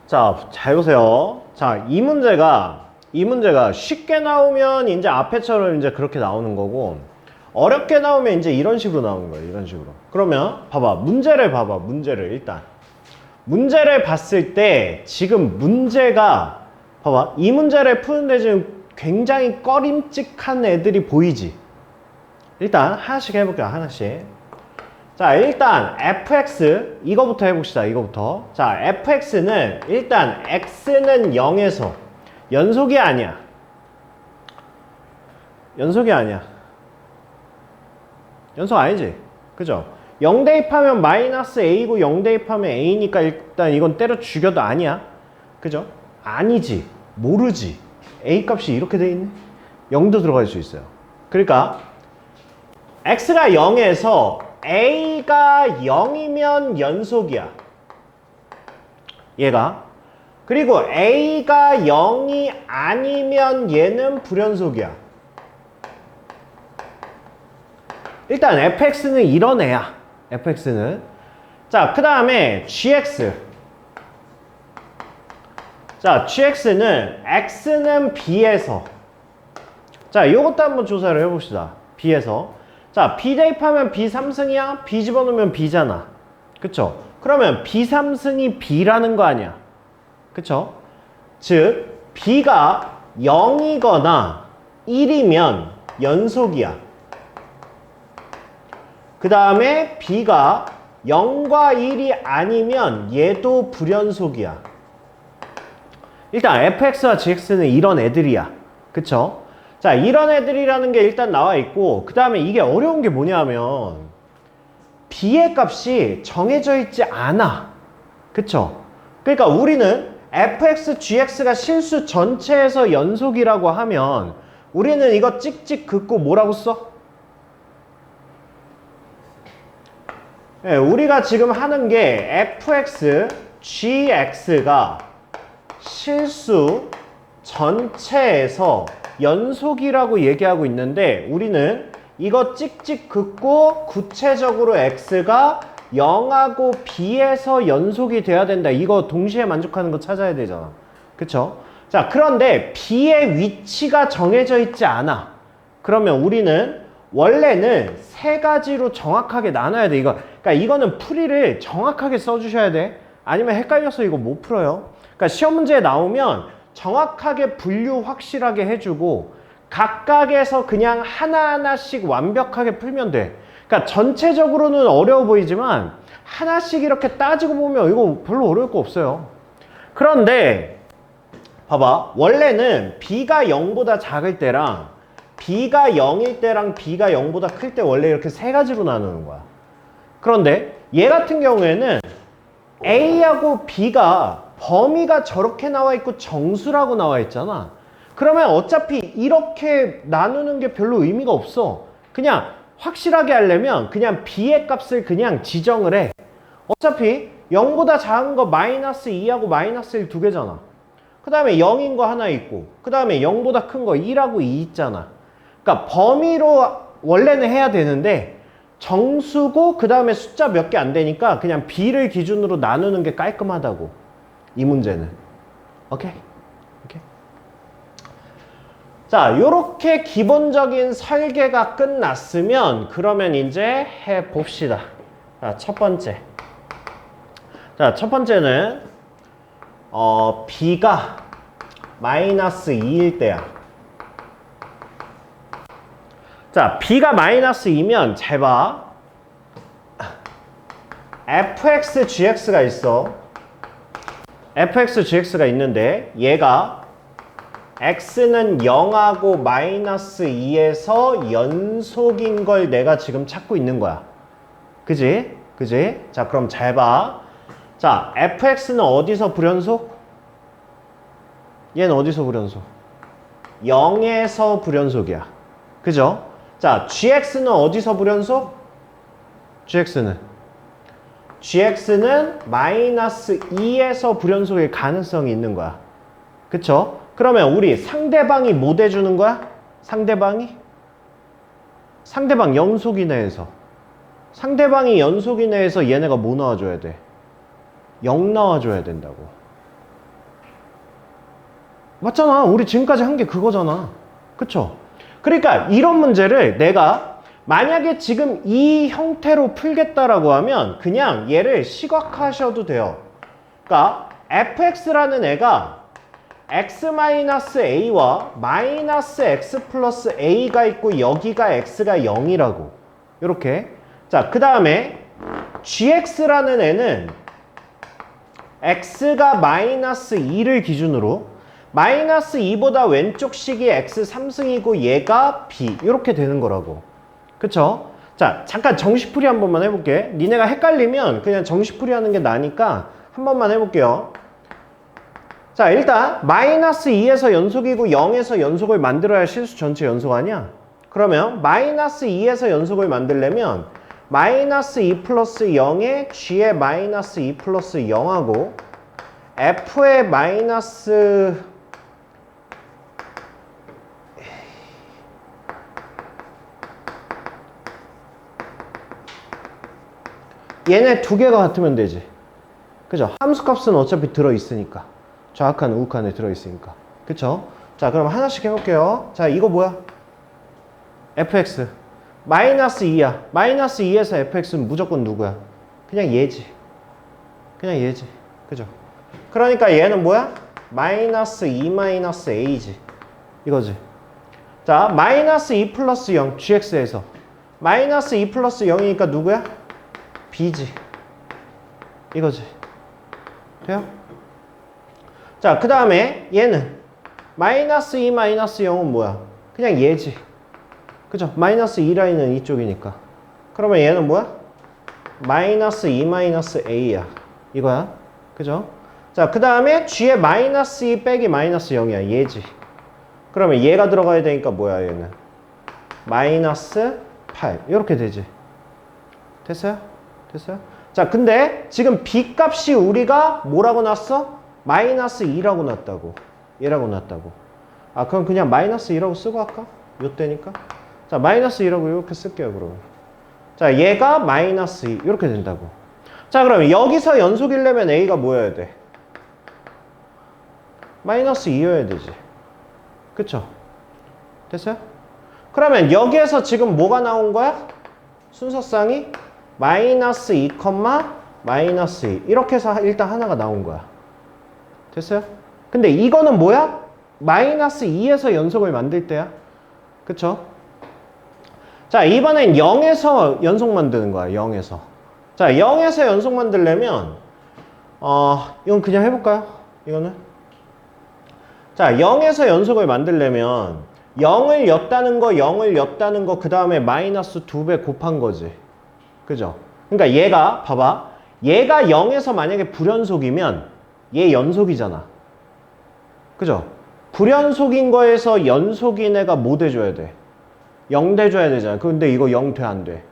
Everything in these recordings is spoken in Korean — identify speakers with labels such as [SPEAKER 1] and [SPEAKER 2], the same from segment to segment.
[SPEAKER 1] 자, 잘 보세요. 자, 이 문제가 쉽게 나오면 이제 앞에처럼 이제 그렇게 나오는 거고, 어렵게 나오면 이제 이런 식으로 나오는 거예요. 이런 식으로. 그러면 봐봐. 문제를 봐봐. 문제를 일단. 문제를 봤을 때 지금 문제가 봐봐. 이 문제를 푸는데 지금 굉장히 꺼림칙한 애들이 보이지? 일단 하나씩 해볼게요. 하나씩. 자, 일단 fx 이거부터 해봅시다. 이거부터. 자, fx는 일단 x는 0에서 연속이 아니야. 연속이 아니야. 연속 아니지? 그죠? 0 대입하면 마이너스 a고 0 대입하면 a니까 일단 이건 때려 죽여도 아니야. 그죠? 아니지. 모르지. a 값이 이렇게 돼 있네. 0도 들어갈 수 있어요. 그러니까 x가 0에서 a가 0이면 연속이야. 얘가. 그리고 a가 0이 아니면 얘는 불연속이야. 일단 fx는 이런 애야. fx는. 자, 그 다음에 gx. 자, gx는 x는 b에서. 자, 요것도 한번 조사를 해봅시다. b에서. 자, b 대입하면 b 3승이야? b 집어넣으면 b잖아. 그쵸? 그러면 b 3승이 b라는 거 아니야. 그쵸? 즉, b가 0이거나 1이면 연속이야. 그 다음에 b가 0과 1이 아니면 얘도 불연속이야. 일단 fx와 gx는 이런 애들이야. 그쵸? 자, 이런 애들이라는 게 일단 나와 있고, 그 다음에 이게 어려운 게 뭐냐면 b의 값이 정해져 있지 않아. 그쵸? 그러니까 우리는 fx, gx가 실수 전체에서 연속이라고 하면 우리는 이거 찍찍 긋고 뭐라고 써? 네, 우리가 지금 하는 게 fx, gx가 실수 전체에서 연속이라고 얘기하고 있는데 우리는 이거 찍찍 긋고 구체적으로 x가 0하고 b에서 연속이 돼야 된다. 이거 동시에 만족하는 거 찾아야 되잖아. 그쵸? 자, 그런데 b의 위치가 정해져 있지 않아. 그러면 우리는 원래는 세 가지로 정확하게 나눠야 돼. 그러니까 이거는 풀이를 정확하게 써주셔야 돼. 아니면 헷갈려서 이거 못 풀어요. 그러니까 시험 문제에 나오면 정확하게 분류 확실하게 해주고 각각에서 그냥 하나하나씩 완벽하게 풀면 돼. 그러니까 전체적으로는 어려워 보이지만 하나씩 이렇게 따지고 보면 이거 별로 어려울 거 없어요. 그런데 봐봐. 원래는 b가 0보다 작을 때랑 b가 0일 때랑 b가 0보다 클 때 원래 이렇게 세 가지로 나누는 거야. 그런데 얘 같은 경우에는 a하고 b가 범위가 저렇게 나와 있고 정수라고 나와 있잖아. 그러면 어차피 이렇게 나누는 게 별로 의미가 없어. 그냥 확실하게 하려면 그냥 b의 값을 그냥 지정을 해. 어차피 0보다 작은 거 마이너스 2하고 마이너스 1 두 개잖아. 그 다음에 0인 거 하나 있고 그 다음에 0보다 큰 거 1하고 2 있잖아. 그러니까 범위로 원래는 해야 되는데 정수고 그 다음에 숫자 몇 개 안 되니까 그냥 b를 기준으로 나누는 게 깔끔하다고. 이 문제는. 오케이? 오케이? 자, 요렇게 기본적인 설계가 끝났으면 그러면 이제 해봅시다. 자, 첫 번째. 자, 첫 번째는 b가 마이너스 2일 때야. 자, b가 마이너스 2면 잘 봐. fx, gx가 있어. fx, gx가 있는데 얘가 x는 0하고 마이너스 2에서 연속인 걸 내가 지금 찾고 있는 거야. 그지? 그지? 자, 그럼 잘 봐. 자, fx는 어디서 불연속? 얘는 어디서 불연속? 0에서 불연속이야. 그죠? 자, gx는 어디서 불연속? gx는 마이너스 2에서 불연속일 가능성이 있는 거야. 그쵸? 그러면 우리 상대방이 뭐 대주는 거야? 상대방 연속 이내에서. 상대방이 연속 이내에서 얘네가 뭐 나와줘야 돼? 0 나와줘야 된다고. 맞잖아. 우리 지금까지 한 게 그거잖아. 그쵸? 그러니까 이런 문제를 내가 만약에 지금 이 형태로 풀겠다라고 하면 그냥 얘를 시각화하셔도 돼요. 그러니까 fx라는 애가 x-a와 마이너스 x 플러스 a가 있고 여기가 x가 0이라고. 이렇게. 자, 그 다음에 gx라는 애는 x가 마이너스 2를 기준으로 마이너스 2보다 왼쪽 식이 x 3승이고 얘가 b 이렇게 되는 거라고. 그쵸? 자, 잠깐 정식풀이 한 번만 해볼게. 니네가 헷갈리면 그냥 정식풀이 하는 게 나으니까 한 번만 해볼게요. 자, 일단 마이너스 2에서 연속이고 0에서 연속을 만들어야 실수 전체 연속 아니야? 그러면 마이너스 2에서 연속을 만들려면 마이너스 2 플러스 0에 g의 마이너스 2 플러스 0하고 f의 마이너스 얘네 두 개가 같으면 되지. 그죠? 함수값은 어차피 들어있으니까. 좌악한 우극한에 들어있으니까. 그쵸? 자, 그럼 하나씩 해볼게요. 자, 이거 뭐야? fx 마이너스 2야. 마이너스 2에서 fx는 무조건 누구야? 그냥 얘지. 그냥 얘지. 그죠? 그러니까 얘는 뭐야? 마이너스 2 마이너스 a지. 이거지. 자, 마이너스 2 플러스 0 gx에서 마이너스 2 플러스 0이니까 누구야? b지. 이거지. 돼요? 자, 그 다음에 얘는 마이너스 2 마이너스 0은 뭐야? 그냥 얘지. 그죠? 마이너스 2 라인은 이쪽이니까. 그러면 얘는 뭐야? 마이너스 2 마이너스 a야. 이거야. 그죠? 자, 그 다음에 g의 마이너스 2 빼기 마이너스 0이야. 얘지. 그러면 얘가 들어가야 되니까 뭐야 얘는? 마이너스 8. 이렇게 되지. 됐어요? 됐어요? 자, 근데 지금 b 값이 우리가 뭐라고 놨어? 마이너스 2라고 놨다고. 얘라고 놨다고. 아, 그럼 그냥 마이너스 2라고 쓰고 할까? 요때니까. 자, 마이너스 2라고 이렇게 쓸게요, 그러면. 자, 얘가 마이너스 2. 이렇게 된다고. 자, 그럼 여기서 연속이려면 a가 뭐여야 돼? 마이너스 2여야 되지. 그쵸? 됐어요? 그러면 여기에서 지금 뭐가 나온 거야? 순서상이 마이너스 2, 마이너스 2. 이렇게 해서 일단 하나가 나온 거야. 됐어요? 근데 이거는 뭐야? 마이너스 2에서 연속을 만들 때야. 그쵸? 자, 이번엔 0에서 연속 만드는 거야. 0에서. 자, 0에서 연속 만들려면 이건 그냥 해볼까요? 이거는? 자, 0에서 연속을 만들려면 0을 였다는 거, 0을 였다는 거, 그 다음에 마이너스 2배 곱한 거지. 그죠? 그러니까 얘가 봐봐. 얘가 0에서 만약에 불연속이면 얘 연속이잖아. 그죠? 불연속인 거에서 연속인 애가 뭐 돼줘야 돼? 0 돼줘야 되잖아. 근데 이거 0 돼, 안 돼?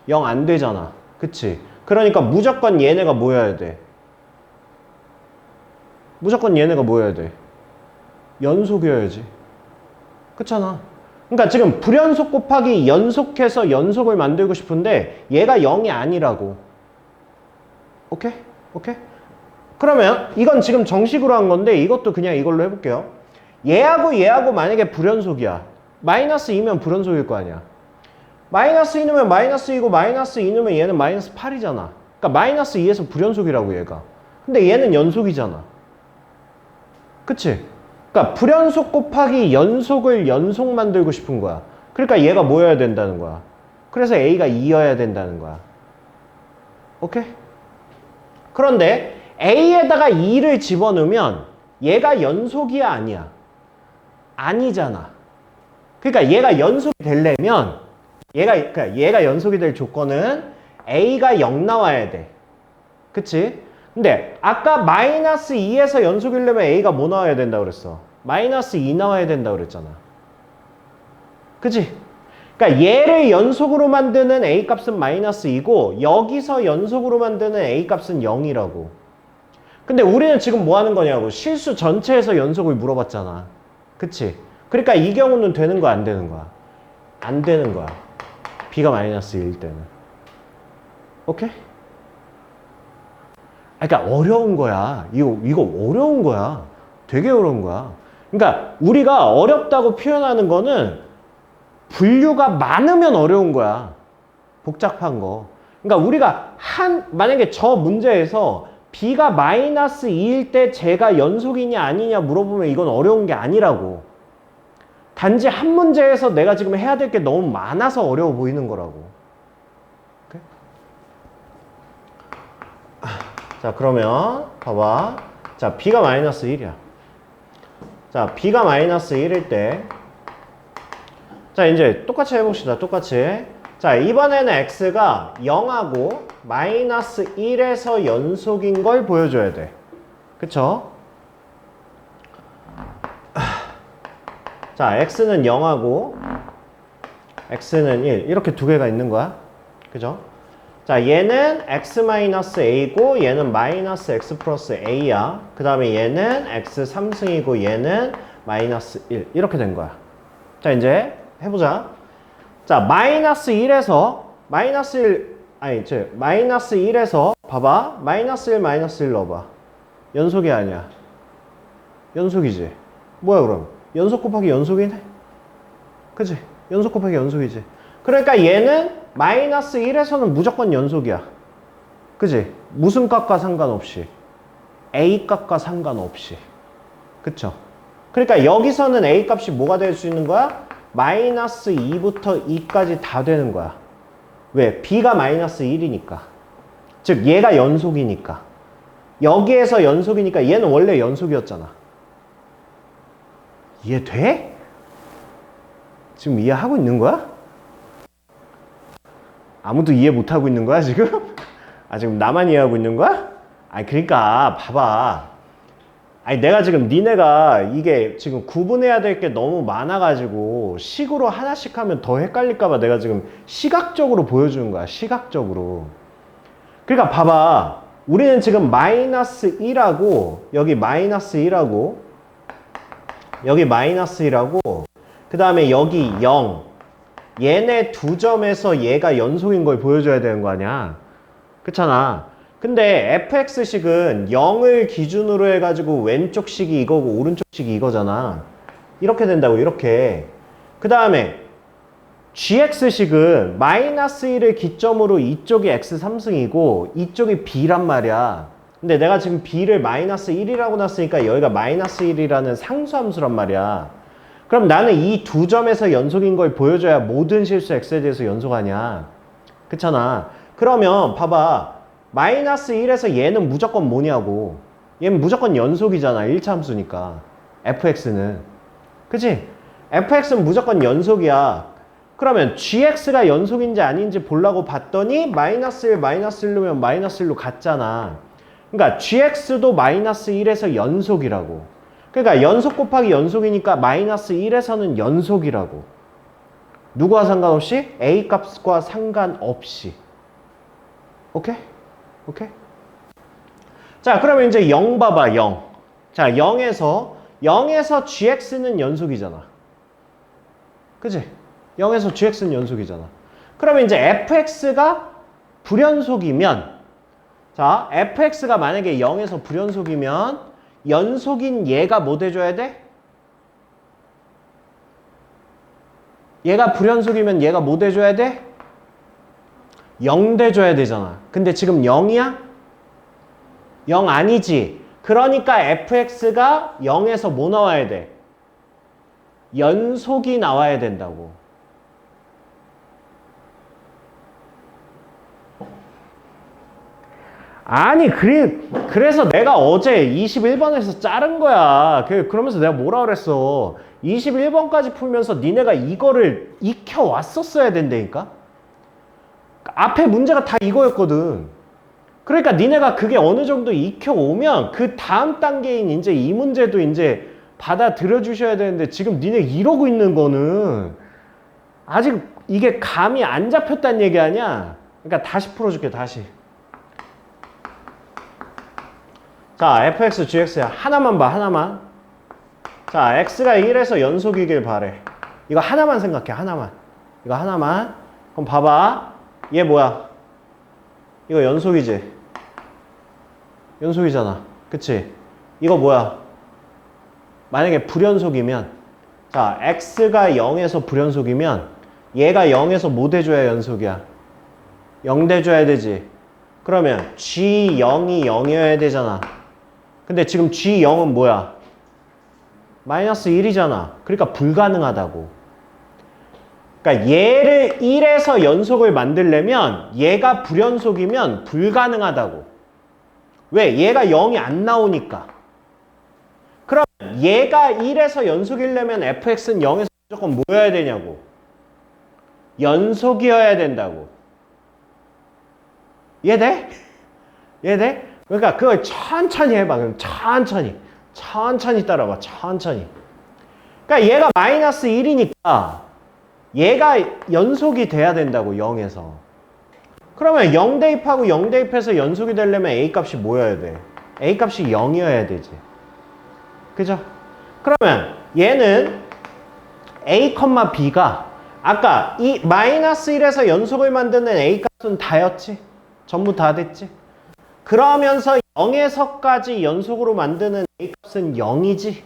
[SPEAKER 1] 0 안 되잖아. 그치? 그러니까 무조건 얘네가 뭐여야 돼? 무조건 얘네가 뭐여야 돼? 연속이어야지. 그렇잖아. 그러니까 지금 불연속 곱하기 연속해서 연속을 만들고 싶은데 얘가 0이 아니라고. 오케이? 오케이? 그러면 이건 지금 정식으로 한 건데 이것도 그냥 이걸로 해볼게요. 얘하고 만약에 불연속이야. 마이너스 2면 불연속일 거 아니야. 마이너스 2 넣으면 마이너스 2고 마이너스 2 넣으면 얘는 마이너스 8이잖아. 그러니까 마이너스 2에서 불연속이라고 얘가. 근데 얘는 연속이잖아. 그치? 그러니까 불연속 곱하기 연속을 연속 만들고 싶은 거야. 그러니까 얘가 뭐여야 된다는 거야. 그래서 a가 2여야 된다는 거야. 오케이? 그런데 a에다가 2를 집어넣으면 얘가 연속이야 아니야? 아니잖아. 그러니까 얘가 연속이 되려면 얘가 연속이 될 조건은 a가 0 나와야 돼. 그치? 근데 아까 마이너스 2에서 연속이려면 a가 뭐 나와야 된다고 그랬어? 마이너스 2 나와야 된다고 그랬잖아. 그치? 그러니까 얘를 연속으로 만드는 a 값은 마이너스 2고 여기서 연속으로 만드는 a 값은 0이라고. 근데 우리는 지금 뭐 하는 거냐고. 실수 전체에서 연속을 물어봤잖아. 그치? 그러니까 이 경우는 되는 거야 안 되는 거야? 안 되는 거야. b가 마이너스 1일 때는. 오케이? 그러니까 어려운 거야. 이거 어려운 거야. 되게 어려운 거야. 그러니까 우리가 어렵다고 표현하는 거는 분류가 많으면 어려운 거야. 복잡한 거. 그러니까 우리가 만약에 저 문제에서 b가 마이너스 2일 때 쟤가 연속이냐 아니냐 물어보면 이건 어려운 게 아니라고. 단지 한 문제에서 내가 지금 해야 될 게 너무 많아서 어려워 보이는 거라고. 오케이? 자, 그러면 봐봐. 자, b가 마이너스 1이야. 자, b가 마이너스 1일 때, 자, 이제 똑같이 해봅시다. 똑같이. 자, 이번에는 x가 0하고 마이너스 1에서 연속인 걸 보여줘야 돼. 그쵸? 자, x는 0하고 x는 1 이렇게 두 개가 있는 거야. 그죠? 자, 얘는 x-a고 얘는 마이너스 x 플러스 a야. 그 다음에 얘는 x 3승이고 얘는 마이너스 1 이렇게 된 거야. 자, 이제 해보자. 자, 마이너스 1에서 마이너스 1에서 봐봐. 마이너스 1 마이너스 1 넣어봐. 연속이 아니야. 연속이지. 뭐야 그럼? 연속 곱하기 연속이네? 그치? 연속 곱하기 연속이지. 그러니까 얘는 마이너스 1에서는 무조건 연속이야. 그치? 무슨 값과 상관없이. a 값과 상관없이. 그쵸? 그러니까 여기서는 a 값이 뭐가 될 수 있는 거야? 마이너스 2부터 2까지 다 되는 거야. 왜? b가 마이너스 1이니까. 즉 얘가 연속이니까. 여기에서 연속이니까 얘는 원래 연속이었잖아. 이해돼? 지금 이해하고 있는 거야? 아무도 이해 못하고 있는 거야 지금? 아, 지금 나만 이해하고 있는 거야? 아니 그러니까 봐봐. 아니 내가 지금 니네가 이게 지금 구분해야 될 게 너무 많아가지고 식으로 하나씩 하면 더 헷갈릴까봐 내가 지금 시각적으로 보여주는 거야. 시각적으로. 그러니까 봐봐. 우리는 지금 마이너스 1하고 여기 마이너스 1하고 여기 마이너스 1하고 그 다음에 여기 0 얘네 두 점에서 얘가 연속인 걸 보여줘야 되는 거 아니야. 그렇잖아. 근데 fx식은 0을 기준으로 해가지고 왼쪽 식이 이거고 오른쪽 식이 이거잖아. 이렇게 된다고. 이렇게. 그 다음에 gx식은 마이너스 1을 기점으로 이쪽이 x 3승이고 이쪽이 b란 말이야. 근데 내가 지금 b를 마이너스 1이라고 놨으니까 여기가 마이너스 1이라는 상수함수란 말이야. 그럼 나는 이 두 점에서 연속인 걸 보여줘야 모든 실수 x에 대해서 연속하냐. 그렇잖아. 그러면 봐봐. 마이너스 1에서 얘는 무조건 뭐냐고. 얘는 무조건 연속이잖아. 1차 함수니까. fx는. 그치? fx는 무조건 연속이야. 그러면 gx가 연속인지 아닌지 보려고 봤더니 마이너스 1, 마이너스 1로면 마이너스 1로 갔잖아. 그러니까 gx도 마이너스 1에서 연속이라고. 그러니까 연속 곱하기 연속이니까 마이너스 1에서는 연속이라고. 누구와 상관없이? a 값과 상관없이. 오케이? 오케이? 자, 그러면 이제 0 봐봐, 0. 자, 0에서 gx는 연속이잖아. 그치? 0에서 gx는 연속이잖아. 그러면 이제 fx가 불연속이면, 자, fx가 만약에 0에서 불연속이면 연속인 얘가 뭐 돼줘야 돼? 얘가 불연속이면 얘가 뭐 돼줘야 돼? 0 돼줘야 되잖아. 근데 지금 0이야? 0 아니지. 그러니까 fx가 0에서 뭐 나와야 돼? 연속이 나와야 된다고. 아니 그래서 내가 어제 21번에서 자른 거야. 그러면서 내가 뭐라 그랬어. 21번까지 풀면서 니네가 이거를 익혀왔었어야 된다니까. 앞에 문제가 다 이거였거든. 그러니까 니네가 그게 어느 정도 익혀오면 그 다음 단계인 이제 이 문제도 이제 받아들여 주셔야 되는데 지금 니네 이러고 있는 거는 아직 이게 감이 안 잡혔다는 얘기 아니야. 그러니까 다시 풀어줄게. 다시. 자, fx, gx야. 하나만 봐, 하나만. 자, x가 1에서 연속이길 바래. 이거 하나만 생각해, 하나만. 이거 하나만. 그럼 봐봐. 얘 뭐야? 이거 연속이지? 연속이잖아. 그치? 이거 뭐야? 만약에 불연속이면 자 x가 0에서 불연속이면 얘가 0에서 뭐 돼줘야 연속이야? 0 돼줘야 되지. 그러면 G0이 0이어야 되잖아. 근데 지금 G0은 뭐야? 마이너스 1이잖아. 그러니까 불가능하다고. 그러니까 얘를 1에서 연속을 만들려면 얘가 불연속이면 불가능하다고. 왜? 얘가 0이 안 나오니까. 그럼 얘가 1에서 연속이려면 fx는 0에서 무조건 뭐여야 되냐고. 연속이어야 된다고. 이해돼? 이해돼? 그러니까 그걸 천천히 해봐. 그럼 천천히 따라봐. 천천히. 그러니까 얘가 마이너스 1이니까 얘가 연속이 돼야 된다고. 0에서. 그러면 0 대입하고 0 대입해서 연속이 되려면 a 값이 뭐여야 돼? a 값이 0이어야 되지. 그죠? 그러면 얘는 a, b가 아까 이 마이너스 1에서 연속을 만드는 a 값은 다였지? 전부 다 됐지? 그러면서 0에서까지 연속으로 만드는 a 값은 0이지?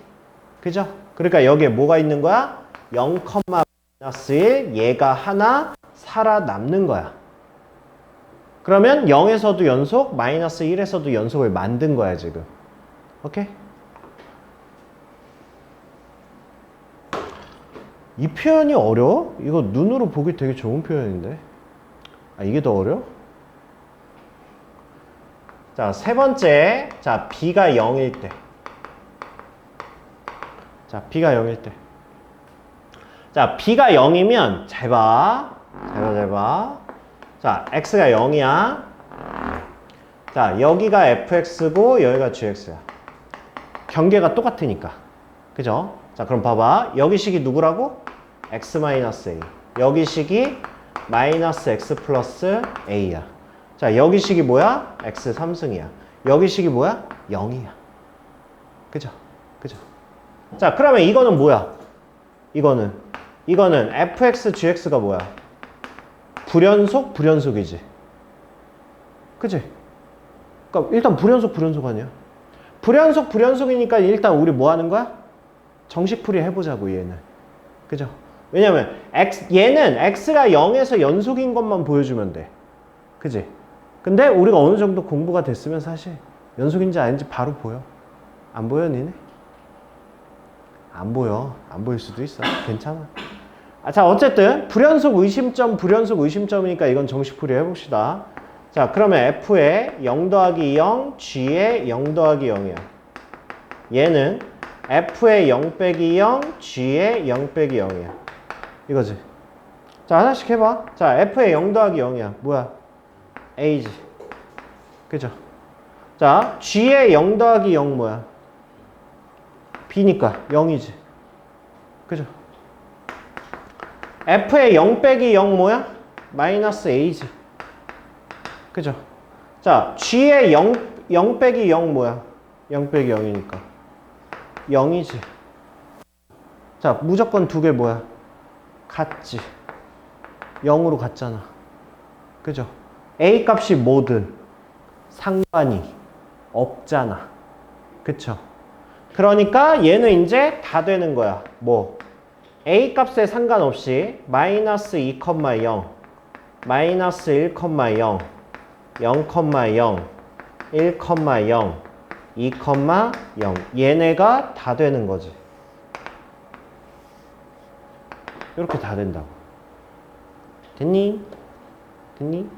[SPEAKER 1] 그죠? 그러니까 여기에 뭐가 있는 거야? 0, 마이너스 1 얘가 하나 살아남는 거야. 그러면 0에서도 연속, 마이너스 1에서도 연속을 만든 거야 지금. 오케이? 이 표현이 어려워? 이거 눈으로 보기 되게 좋은 표현인데. 아, 이게 더 어려워? 자, 세 번째. 자, b가 0일 때. 자, b가 0일 때. 자, b가 0이면 잘 봐. 잘 봐. 자, x가 0이야. 자, 여기가 fx고 여기가 gx야. 경계가 똑같으니까. 그죠? 자, 그럼 봐봐. 여기 식이 누구라고? x-a. 여기 식이 마이너스 x 플러스 a야. 자, 여기 식이 뭐야? x 3승이야. 여기 식이 뭐야? 0이야. 그죠? 그죠? 자, 그러면 이거는 뭐야? 이거는 fx, gx가 뭐야? 불연속, 불연속이지. 그치? 그러니까 일단 불연속 아니야? 불연속이니까 일단 우리 뭐 하는 거야? 정식풀이 해보자고, 얘는. 그죠? 왜냐면 얘는 x가 0에서 연속인 것만 보여주면 돼. 그지? 근데 우리가 어느 정도 공부가 됐으면 사실 연속인지 아닌지 바로 보여. 안 보여, 니네? 안 보여. 안 보일 수도 있어. 괜찮아. 자, 어쨌든 불연속 의심점이니까 이건 정식풀이 해봅시다. 자, 그러면 f의 0 더하기 0, g의 0 더하기 0이야. 얘는 f의 0 빼기 0, g의 0 빼기 0이야. 이거지. 자, 하나씩 해봐. 자, f의 0 더하기 0이야. 뭐야? a지. 그죠? 자, g의 0 더하기 0 뭐야? b니까 0이지. 그죠? f의 0 빼기 0 뭐야? 마이너스 a지. 그죠? 자, g의 0 빼기 0 뭐야? 0 빼기 0이니까 0이지. 자, 무조건 두 개 뭐야? 같지. 0으로 같잖아. 그죠? a 값이 뭐든 상관이 없잖아. 그쵸? 그러니까 얘는 이제 다 되는 거야. 뭐? a 값에 상관없이 마이너스 2, 0, 마이너스 1, 0, 0, 0, 1, 0, 2, 0 얘네가 다 되는 거지. 이렇게 다 된다고. 됐니? 됐니?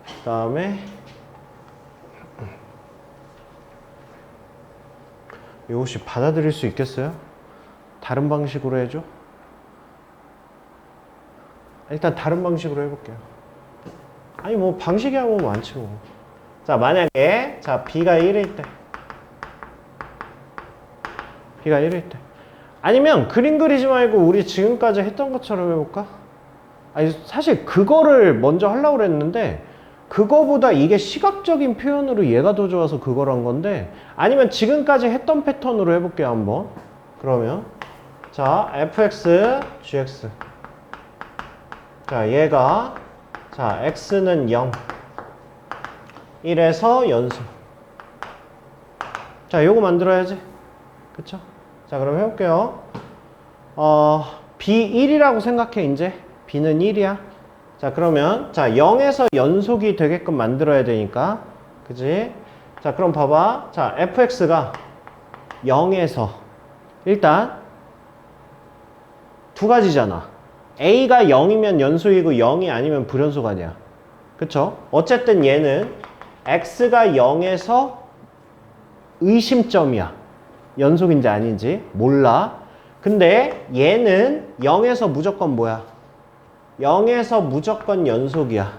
[SPEAKER 1] 그 다음에 이거 혹시 받아들일 수 있겠어요? 다른 방식으로 해줘? 일단 다른 방식으로 해볼게요. 아니 뭐 방식이 하면 많지 뭐. 자, 만약에 자 b가 1일 때 b가 1일 때 아니면 그림 그리지 말고 우리 지금까지 했던 것처럼 해볼까? 아니 사실 그거를 먼저 하려고 그랬는데 그거보다 이게 시각적인 표현으로 얘가 더 좋아서 그걸 한 건데 아니면 지금까지 했던 패턴으로 해볼게요 한번. 그러면 자 fx, gx 자 얘가 자 x는 0 1에서 연속. 자, 요거 만들어야지. 그쵸? 자, 그럼 해볼게요. B1이라고 생각해, 이제. B는 1이야. 자, 그러면, 자, 0에서 연속이 되게끔 만들어야 되니까. 그지? 자, 그럼 봐봐. 자, fx가 0에서. 일단, 두 가지잖아. a가 0이면 연속이고 0이 아니면 불연속 아니야. 그쵸? 어쨌든 얘는 x가 0에서 의심점이야. 연속인지 아닌지 몰라. 근데 얘는 0에서 무조건 뭐야? 0에서 무조건 연속이야.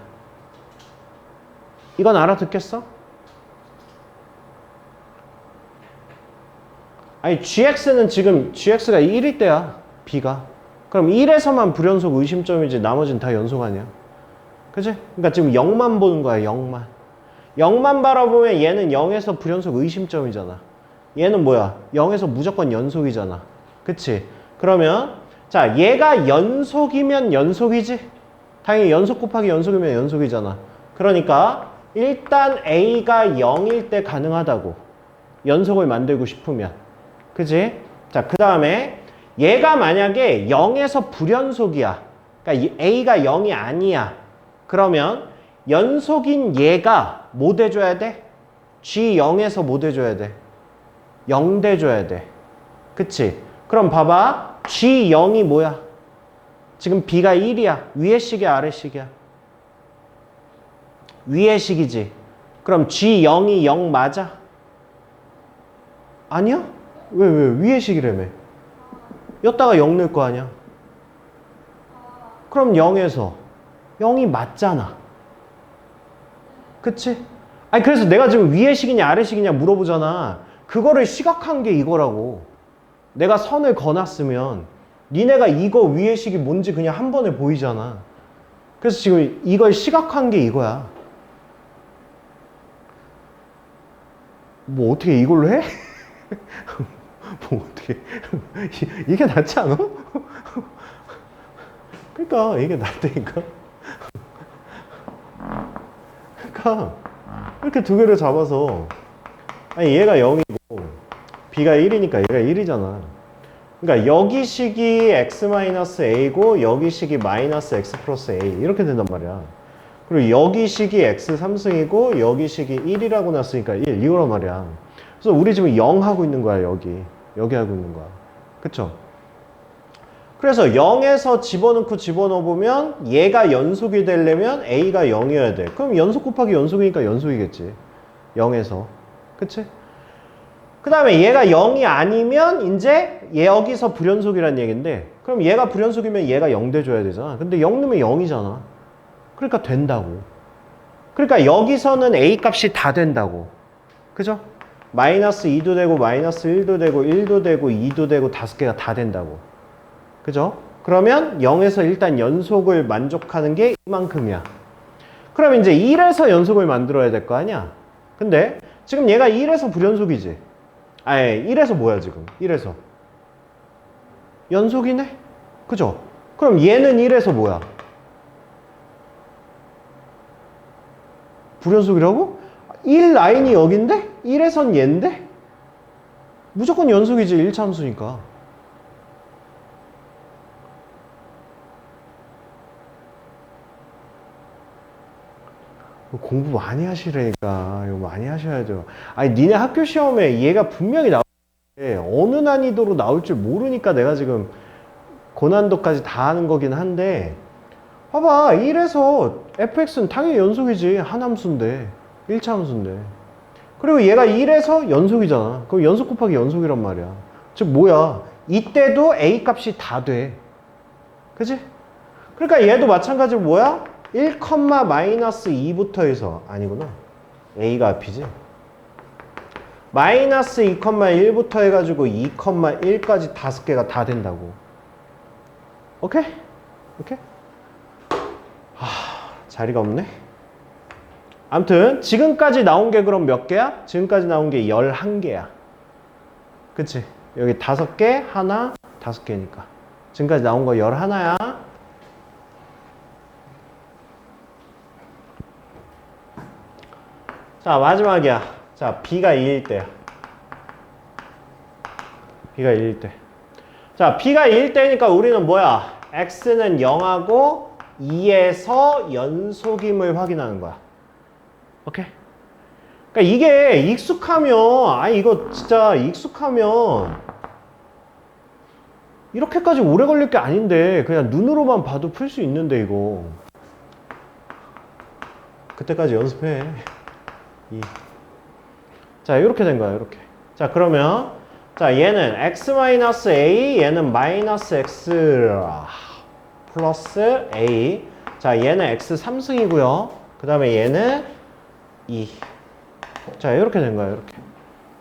[SPEAKER 1] 이건 알아듣겠어? 아니 gx는 지금 gx가 1일 때야. b가. 그럼 1에서만 불연속 의심점이지 나머지는 다 연속 아니야. 그치? 그러니까 지금 0만 보는 거야. 0만. 0만 바라보면 얘는 0에서 불연속 의심점이잖아. 얘는 뭐야? 0에서 무조건 연속이잖아. 그치? 그러면 자, 얘가 연속이면 연속이지? 당연히 연속 곱하기 연속이면 연속이잖아. 그러니까 일단 A가 0일 때 가능하다고. 연속을 만들고 싶으면. 그치? 자, 그 다음에 얘가 만약에 0에서 불연속이야. 그러니까 A가 0이 아니야. 그러면 연속인 얘가 뭐 돼줘야 돼? G0에서 뭐 돼줘야 돼? 0 돼줘야 돼. 그치? 그럼 봐봐. G0이 뭐야? 지금 B가 1이야. 위의 식이야, 아래 식이야? 위의 식이지. 그럼 G0이 0 맞아? 아니야? 왜? 위의 식이라며. 여기다가 0 넣을 거 아니야? 그럼 0에서 0이 맞잖아. 그치? 아니 그래서 내가 지금 위의 식이냐 아래 식이냐 물어보잖아. 그거를 시각한 게 이거라고. 내가 선을 그어놨으면 니네가 이거 위의 식이 뭔지 그냥 한 번에 보이잖아. 그래서 지금 이걸 시각한 게 이거야. 뭐 어떻게 이걸로 해? 뭐 어떻게 이게 낫지 않아? 그러니까 이게 낫다니까. 그러니까 이렇게 두 개를 잡아서 아니 얘가 0이고 b가 1이니까 얘가 1이잖아. 그러니까 여기 식이 x-a고 여기 식이 마이너스 x 플러스 a 이렇게 된단 말이야. 그리고 여기 식이 x 3승이고 여기 식이 1이라고 놨으니까 1 이거란 말이야. 그래서 우리 지금 0 하고 있는 거야. 여기 하고 있는 거야. 그쵸? 그래서 0에서 집어넣어보면 얘가 연속이 되려면 a가 0이어야 돼. 그럼 연속 곱하기 연속이니까 연속이겠지. 0에서. 그치? 그 다음에 얘가 0이 아니면 이제 여기서 불연속이란 얘기인데 그럼 얘가 불연속이면 얘가 0 돼줘야 되잖아. 근데 0 넣으면 0이잖아. 그러니까 된다고. 그러니까 여기서는 a 값이 다 된다고. 그죠? 마이너스 2도 되고 마이너스 1도 되고 1도 되고 2도 되고 5개가 다 된다고. 그죠? 그러면 0에서 일단 연속을 만족하는 게 이만큼이야. 그럼 이제 1에서 연속을 만들어야 될 거 아니야? 근데 지금 얘가 1에서 불연속이지? 아니 1에서 뭐야 지금? 1에서 연속이네? 그죠? 그럼 얘는 1에서 뭐야? 불연속이라고? 1 라인이 여긴데? 1에선 얘인데? 무조건 연속이지 1참수니까. 공부 많이 하시라니까. 이거 많이 하셔야죠. 아니 니네 학교 시험에 얘가 분명히 나오는데 어느 난이도로 나올 줄 모르니까 내가 지금 고난도까지 다 하는 거긴 한데 봐봐 1에서 fx는 당연히 연속이지. 한 함수인데 1차 함수인데 그리고 얘가 1에서 연속이잖아. 그럼 연속 곱하기 연속이란 말이야. 즉 뭐야 이때도 a 값이 다 돼. 그치? 그러니까 얘도 마찬가지로 뭐야? 1, 마이너스 2부터 해서 아니구나. a가 앞이지. 마이너스 2,1부터 해가지고 2,1까지 5개가 다 된다고. 오케이? 오케이? 자리가 없네. 아무튼 지금까지 나온 게 그럼 몇 개야? 지금까지 나온 게 11개야. 그치? 여기 5개, 하나, 5개니까. 지금까지 나온 거 11야. 자, 마지막이야. 자, B가 2일 때야. B가 2일 때. 자, B가 2일 때니까 우리는 뭐야? X는 0하고 2에서 연속임을 확인하는 거야. 오케이? 그러니까 이게 익숙하면, 아니 이거 진짜 익숙하면 이렇게까지 오래 걸릴 게 아닌데 그냥 눈으로만 봐도 풀 수 있는데 이거. 그때까지 연습해. 자, 이렇게 된 거야, 이렇게. 자, 그러면 자, 얘는 x-a, 얘는 -x 플러스 a. 자, 얘는 x 3승이고요. 그 다음에 얘는 2. 자, 이렇게 된 거야, 이렇게.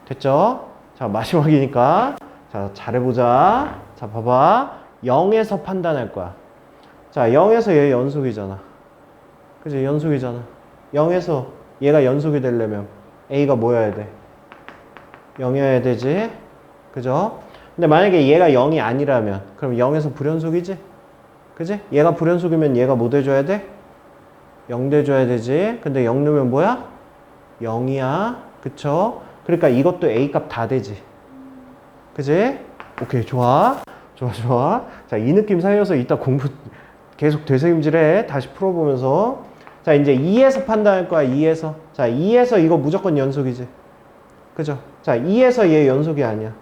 [SPEAKER 1] 됐죠? 자, 마지막이니까. 자, 잘해보자. 자, 봐봐. 0에서 판단할 거야. 자, 0에서 얘 연속이잖아. 그치? 연속이잖아. 0에서 얘가 연속이 되려면 a가 뭐여야 돼? 0이어야 되지? 그죠? 근데 만약에 얘가 0이 아니라면 그럼 0에서 불연속이지? 그지? 얘가 불연속이면 얘가 뭐 돼줘야 돼? 0 돼줘야 되지? 근데 0 넣으면 뭐야? 0이야. 그쵸? 그러니까 이것도 a 값 다 되지. 그지? 오케이, 좋아. 좋아, 좋아. 자, 이 느낌 살려서 이따 공부 계속 되새김질해. 다시 풀어보면서. 자, 이제 2에서 판단할 거야, 2에서. 자, 2에서 이거 무조건 연속이지. 그죠? 자, 2에서 얘 연속이 아니야.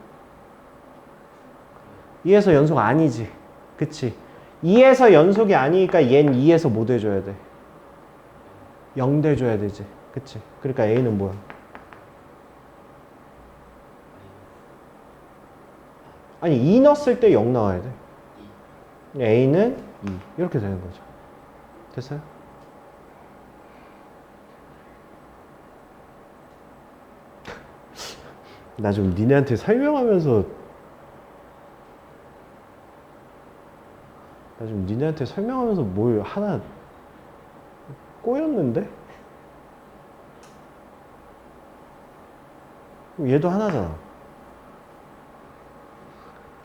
[SPEAKER 1] 2에서 연속 아니지. 그치? 2에서 연속이 아니니까 얜 2에서 뭐 돼줘야 돼? 0 돼줘야 되지. 그치? 그러니까 A는 뭐야? 아니, 2 넣었을 때 0 나와야 돼. A는 2. 이렇게 되는 거죠. 됐어요? 나 좀 니네한테 설명하면서 뭘 하나 꼬였는데? 얘도 하나잖아.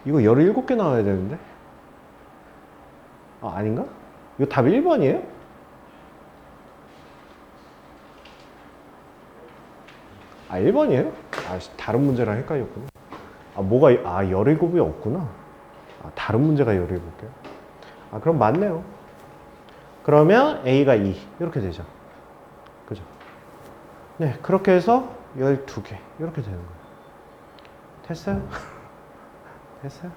[SPEAKER 1] 이거 17개 나와야 되는데? 아, 아닌가? 이거 답 1번이에요? 아, 1번이에요? 아, 다른 문제랑 헷갈렸구나. 아, 17이 없구나. 아, 다른 문제가 17개요? 아, 그럼 맞네요. 그러면 A가 2. 이렇게 되죠. 그죠? 네, 그렇게 해서 12개. 이렇게 되는 거예요. 됐어요? 됐어요?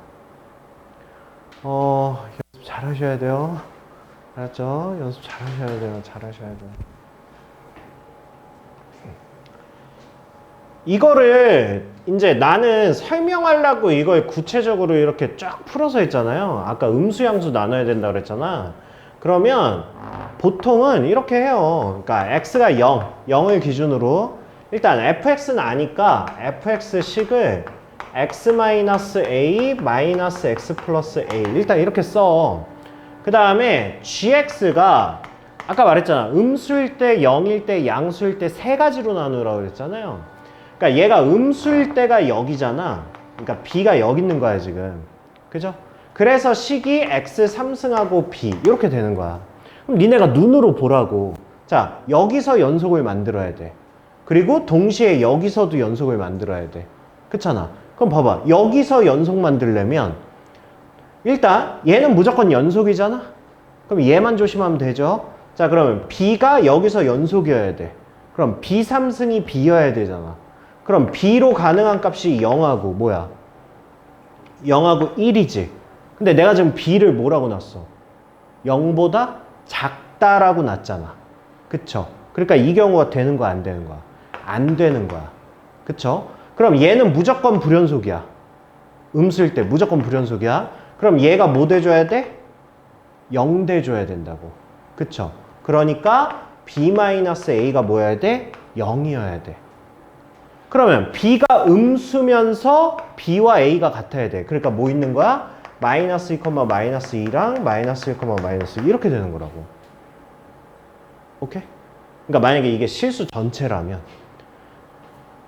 [SPEAKER 1] 연습 잘 하셔야 돼요. 알았죠? 연습 잘 하셔야 돼요. 잘 하셔야 돼요. 이거를 이제 나는 설명하려고 이걸 구체적으로 이렇게 쫙 풀어서 했잖아요. 아까 음수 양수 나눠야 된다 그랬잖아. 그러면 보통은 이렇게 해요. 그러니까 x가 0을 기준으로 일단 fx는 아니까 fx식을 x-a x 플러스 a 일단 이렇게 써. 그 다음에 gx가 아까 말했잖아. 음수일 때, 0일 때, 양수일 때 세 가지로 나누라고 그랬잖아요. 그러니까 얘가 음수일 때가 여기잖아. 그러니까 b가 여기 있는 거야 지금. 그죠? 그래서 식이 x 3승하고 b 이렇게 되는 거야. 그럼 니네가 눈으로 보라고. 자, 여기서 연속을 만들어야 돼. 그리고 동시에 여기서도 연속을 만들어야 돼. 그렇잖아. 그럼 봐봐. 여기서 연속 만들려면 일단 얘는 무조건 연속이잖아. 그럼 얘만 조심하면 되죠. 자, 그러면 b가 여기서 연속이어야 돼. 그럼 b 3승이 b여야 되잖아. 그럼 b로 가능한 값이 0하고 뭐야? 0하고 1이지. 근데 내가 지금 b를 뭐라고 놨어? 0보다 작다라고 놨잖아. 그쵸? 그러니까 이 경우가 되는 거야, 안 되는 거야? 안 되는 거야. 그쵸? 그럼 얘는 무조건 불연속이야. 음수일 때 무조건 불연속이야. 그럼 얘가 뭐 돼줘야 돼? 0 돼줘야 된다고. 그쵸? 그러니까 b-a가 뭐여야 돼? 0이어야 돼. 그러면 b가 음수면서 b와 a가 같아야 돼. 그러니까 뭐 있는 거야? 마이너스 2, 마이너스 2랑 마이너스 1, 마이너스 2 이렇게 되는 거라고. 오케이? 그러니까 만약에 이게 실수 전체라면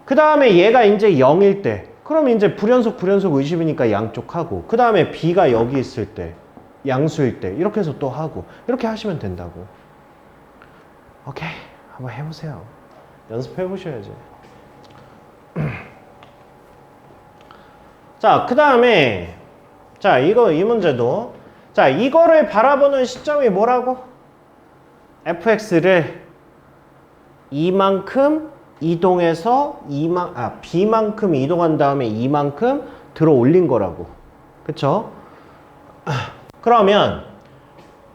[SPEAKER 1] 그 다음에 얘가 이제 0일 때 그럼 이제 불연속 의심이니까 양쪽 하고 그 다음에 b가 여기 있을 때 양수일 때 이렇게 해서 또 하고 이렇게 하시면 된다고. 오케이? 한번 해보세요. 연습해 보셔야지. 자, 그 다음에 자, 이 문제도 자, 이거를 바라보는 시점이 뭐라고? fx를 이만큼 이동해서 b만큼 이동한 다음에 이만큼 들어 올린 거라고. 그쵸? 그러면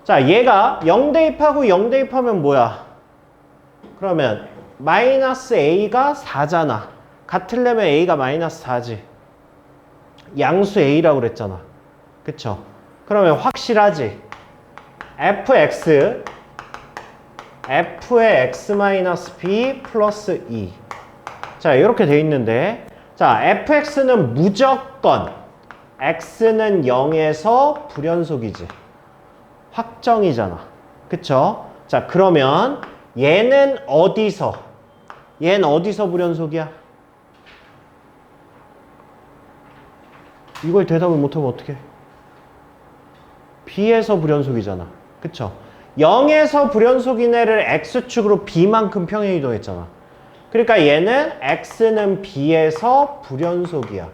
[SPEAKER 1] 자, 얘가 0 대입하고 0 대입하면 뭐야? 그러면 마이너스 a가 4잖아. 같으려면 a가 마이너스 4지. 양수 a라고 그랬잖아. 그쵸? 그러면 확실하지? fx의 x-b 플러스 2. 자, 이렇게 돼 있는데 자, fx는 무조건 x는 0에서 불연속이지. 확정이잖아. 그쵸? 자, 그러면 얘는 어디서 불연속이야? 이걸 대답을 못하면 어떡해? b에서 불연속이잖아. 그쵸? 0에서 불연속인 애를 x축으로 b만큼 평행 이동했잖아. 그러니까 얘는 x는 b에서 불연속이야.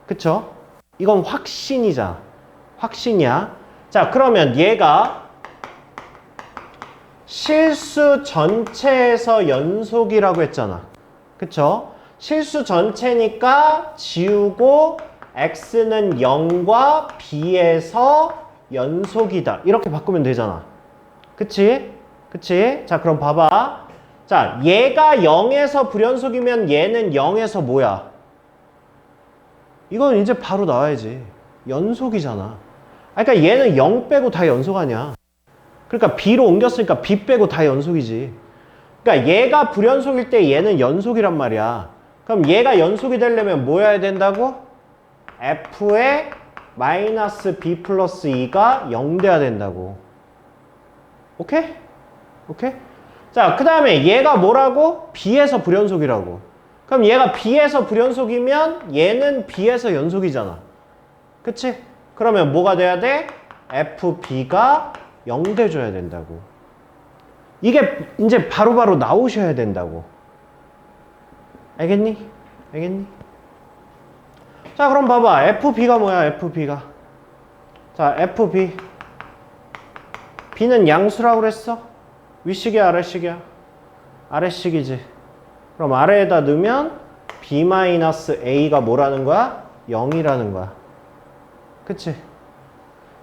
[SPEAKER 1] 그쵸? 이건 확신이잖아. 확신이야. 자, 그러면 얘가 실수 전체에서 연속이라고 했잖아. 그쵸? 실수 전체니까 지우고 x는 0과 b에서 연속이다. 이렇게 바꾸면 되잖아. 그치? 그치? 자, 그럼 봐봐. 자, 얘가 0에서 불연속이면 얘는 0에서 뭐야? 이건 이제 바로 나와야지. 연속이잖아. 그러니까 얘는 0 빼고 다 연속 아니야. 그러니까 b로 옮겼으니까 b 빼고 다 연속이지. 그러니까 얘가 불연속일 때 얘는 연속이란 말이야. 그럼 얘가 연속이 되려면 뭐 해야 된다고? f의 마이너스 b 플러스 2가 0 돼야 된다고. 오케이? 오케이? 자, 그 다음에 얘가 뭐라고? b에서 불연속이라고. 그럼 얘가 b에서 불연속이면 얘는 b에서 연속이잖아. 그치? 그러면 뭐가 돼야 돼? fb가 0 돼줘야 된다고. 이게 이제 바로바로 나오셔야 된다고. 알겠니? 알겠니? 자, 그럼 봐봐. fb가 뭐야? fb가. 자, fb. b는 양수라고 그랬어? 위식이야, 아래식이야? 아래식이지. 그럼 아래에다 넣으면 b-a가 뭐라는 거야? 0이라는 거야. 그치?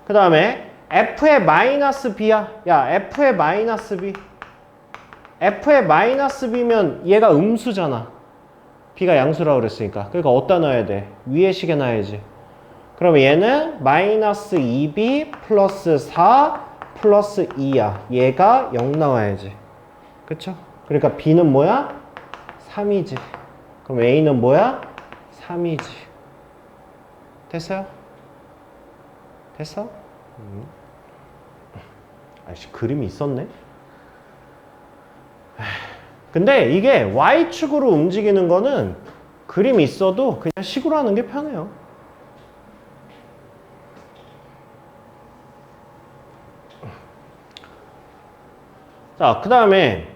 [SPEAKER 1] 그 다음에 f의 마이너스 b야. 야, f의 마이너스 b. f의 마이너스 b면 얘가 음수잖아. b가 양수라고 그랬으니까. 그러니까 어디다 넣어야 돼? 위에 식에 놔야지. 그러면 얘는 마이너스 2b 플러스 4 플러스 2야. 얘가 0 나와야지. 그쵸? 그러니까 b는 뭐야? 3이지. 그럼 a는 뭐야? 3이지. 됐어요? 됐어? 아이씨, 그림이 있었네? 근데 이게 Y축으로 움직이는 거는 그림이 있어도 그냥 식으로 하는 게 편해요. 자, 그 다음에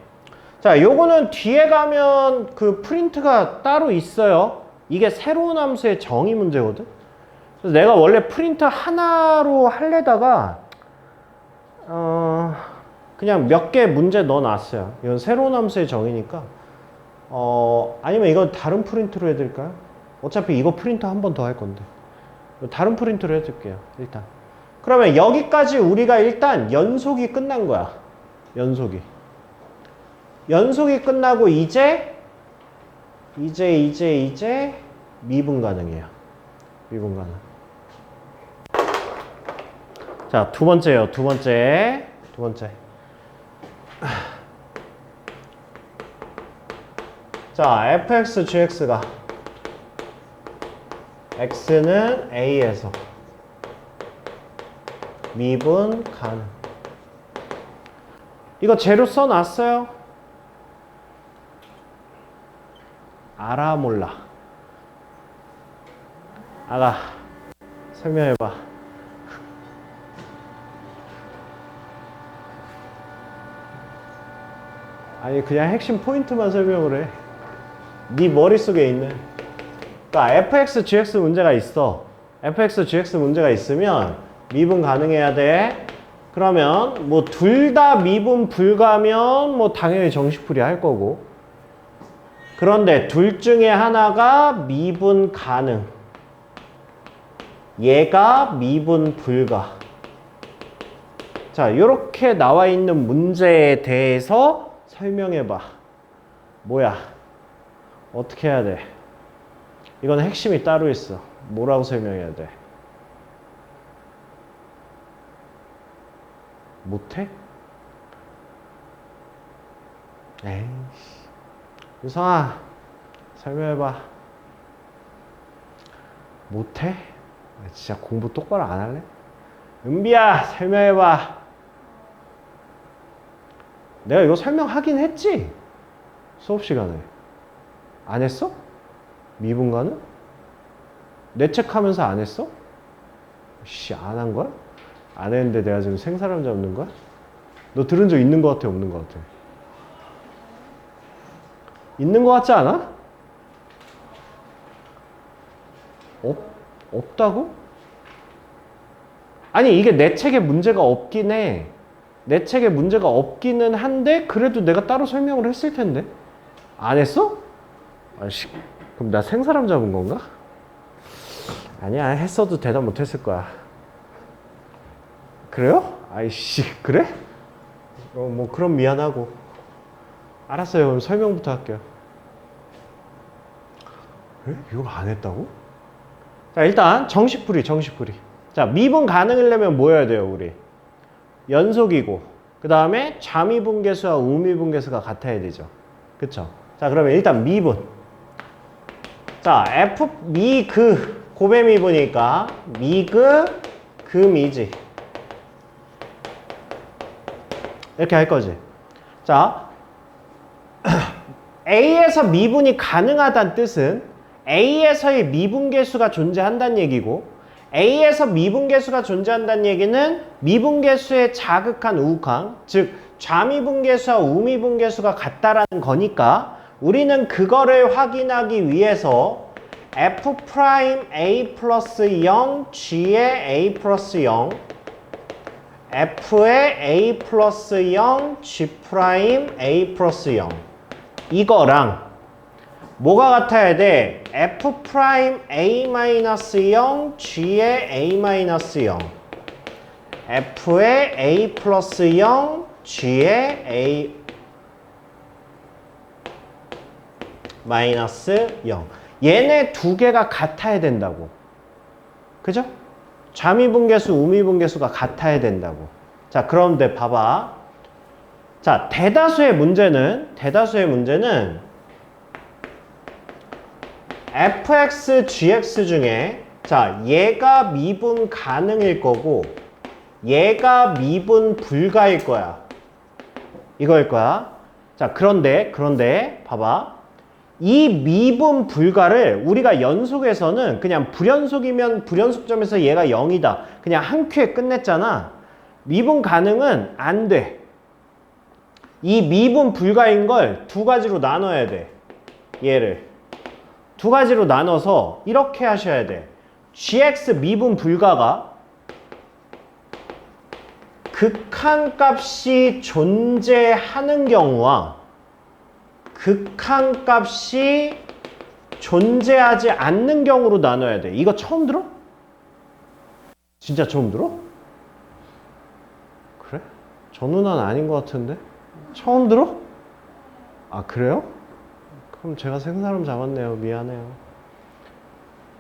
[SPEAKER 1] 자, 요거는 뒤에 가면 그 프린트가 따로 있어요. 이게 새로운 함수의 정의 문제거든. 그래서 내가 원래 프린트 하나로 하려다가 그냥 몇 개 문제 넣어놨어요. 이건 새로운 함수의 정의니까 아니면 이건 다른 프린트로 해드릴까요? 어차피 이거 프린트 한 번 더 할 건데 다른 프린트로 해드릴게요. 일단 그러면 여기까지 우리가 일단 연속이 끝난 거야. 연속이 끝나고 이제 미분 가능이에요. 미분 가능. 자, 두 번째요. 두 번째. 자, fx, gx가 x는 a에서 미분 가능. 이거 재료 써놨어요? 알아, 몰라? 알아. 설명해봐. 아니 그냥 핵심 포인트만 설명을 해. 네 머릿속에 있는. 그러니까 fx, gx 문제가 있어. fx, gx 문제가 있으면 미분 가능해야 돼. 그러면 뭐 둘 다 미분 불가면 뭐 당연히 정식풀이 할 거고. 그런데 둘 중에 하나가 미분 가능. 얘가 미분 불가. 자, 이렇게 나와 있는 문제에 대해서 설명해 봐. 뭐야? 어떻게 해야 돼? 이건 핵심이 따로 있어. 뭐라고 설명해야 돼? 못해? 에이씨. 유성아, 설명해봐. 못해? 진짜 공부 똑바로 안 할래? 은비야, 설명해봐. 내가 이거 설명하긴 했지? 수업 시간에. 안 했어? 미분가는? 내 책 하면서 안 했어? 씨, 안 한 거야? 안 했는데 내가 지금 생사람 잡는 거야? 너 들은 적 있는 거 같아, 없는 거 같아? 있는 거 같지 않아? 없다고? 아니 이게 내 책에 문제가 없긴 해. 내 책에 문제가 없기는 한데 그래도 내가 따로 설명을 했을 텐데. 안 했어? 아씨, 그럼 나 생사람 잡은 건가? 아니야, 했어도 대답 못 했을 거야. 그래요? 아이씨, 그래? 뭐 그럼 미안하고. 알았어요. 그럼 설명부터 할게요. 에? 이걸 안 했다고? 자, 일단 정식풀이. 자, 미분 가능하려면 뭐 해야 돼요, 우리? 연속이고, 그 다음에 좌미분계수와 우미분계수가 같아야 되죠. 그쵸? 자, 그러면 일단 미분. 자, F, 고배미분이니까 금이지. 이렇게 할 거지. 자, A에서 미분이 가능하다는 뜻은 A에서의 미분계수가 존재한다는 얘기고, A에서 미분계수가 존재한다는 얘기는 미분계수의 자극한 우극항, 즉 좌미분계수와 우미분계수가 같다라는 거니까 우리는 그거를 확인하기 위해서 F'A 플러스 0, G의 A 플러스 0, F의 A 플러스 0, G 프라임 A 플러스 0 이거랑 뭐가 같아야 돼? F 프라임 A 마이너스 0, G의 A 마이너스 0, F의 A 플러스 0, G의 A 마이너스 0. 얘네 두 개가 같아야 된다고. 그죠? 좌미분계수, 우미분계수가 같아야 된다고. 자, 그런데 봐봐. 자, 대다수의 문제는 fx, gx 중에 자, 얘가 미분 가능일 거고 얘가 미분 불가일 거야. 이거일 거야. 자, 그런데 봐봐. 이 미분 불가를 우리가 연속에서는 그냥 불연속이면 불연속점에서 얘가 0이다. 그냥 한 큐에 끝냈잖아. 미분 가능은 안 돼. 이 미분 불가인 걸 두 가지로 나눠야 돼. 얘를. 두 가지로 나눠서 이렇게 하셔야 돼. gx 미분 불가가 극한값이 존재하는 경우와 극한값이 존재하지 않는 경우로 나눠야 돼. 이거 처음 들어? 진짜 처음 들어? 그래? 저 누나는 아닌 것 같은데? 처음 들어? 아, 그래요? 그럼 제가 생사람 잡았네요. 미안해요.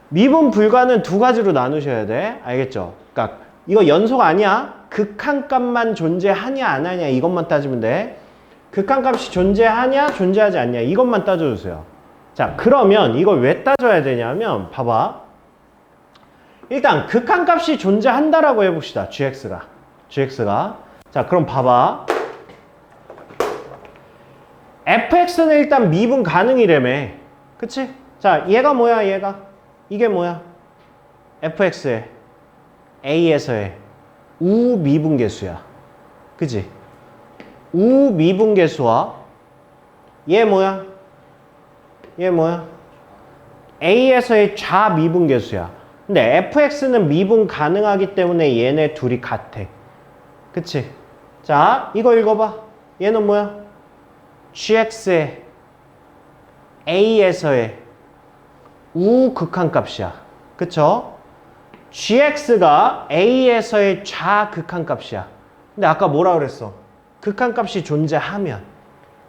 [SPEAKER 1] 미분 불가는 두 가지로 나누셔야 돼. 알겠죠? 그러니까 이거 연속 아니야. 극한값만 존재하냐 안 하냐 이것만 따지면 돼. 극한값이 존재하냐 존재하지 않냐 이것만 따져주세요. 자, 그러면 이걸 왜 따져야 되냐면 봐봐. 일단 극한값이 존재한다라고 해봅시다. gx가. 자, 그럼 봐봐. fx는 일단 미분 가능이라며. 그치? 자, 얘가 뭐야, 얘가? 이게 뭐야? fx의 a에서의 우미분계수야. 그치? 우미분계수와 얘 뭐야? 얘 뭐야? A에서의 좌미분계수야. 근데 fx는 미분 가능하기 때문에 얘네 둘이 같아. 그치? 자, 이거 읽어봐. 얘는 뭐야? gx의 A에서의 우극한값이야. 그쵸? gx가 A에서의 좌극한값이야. 근데 아까 뭐라 그랬어? 극한값이 존재하면.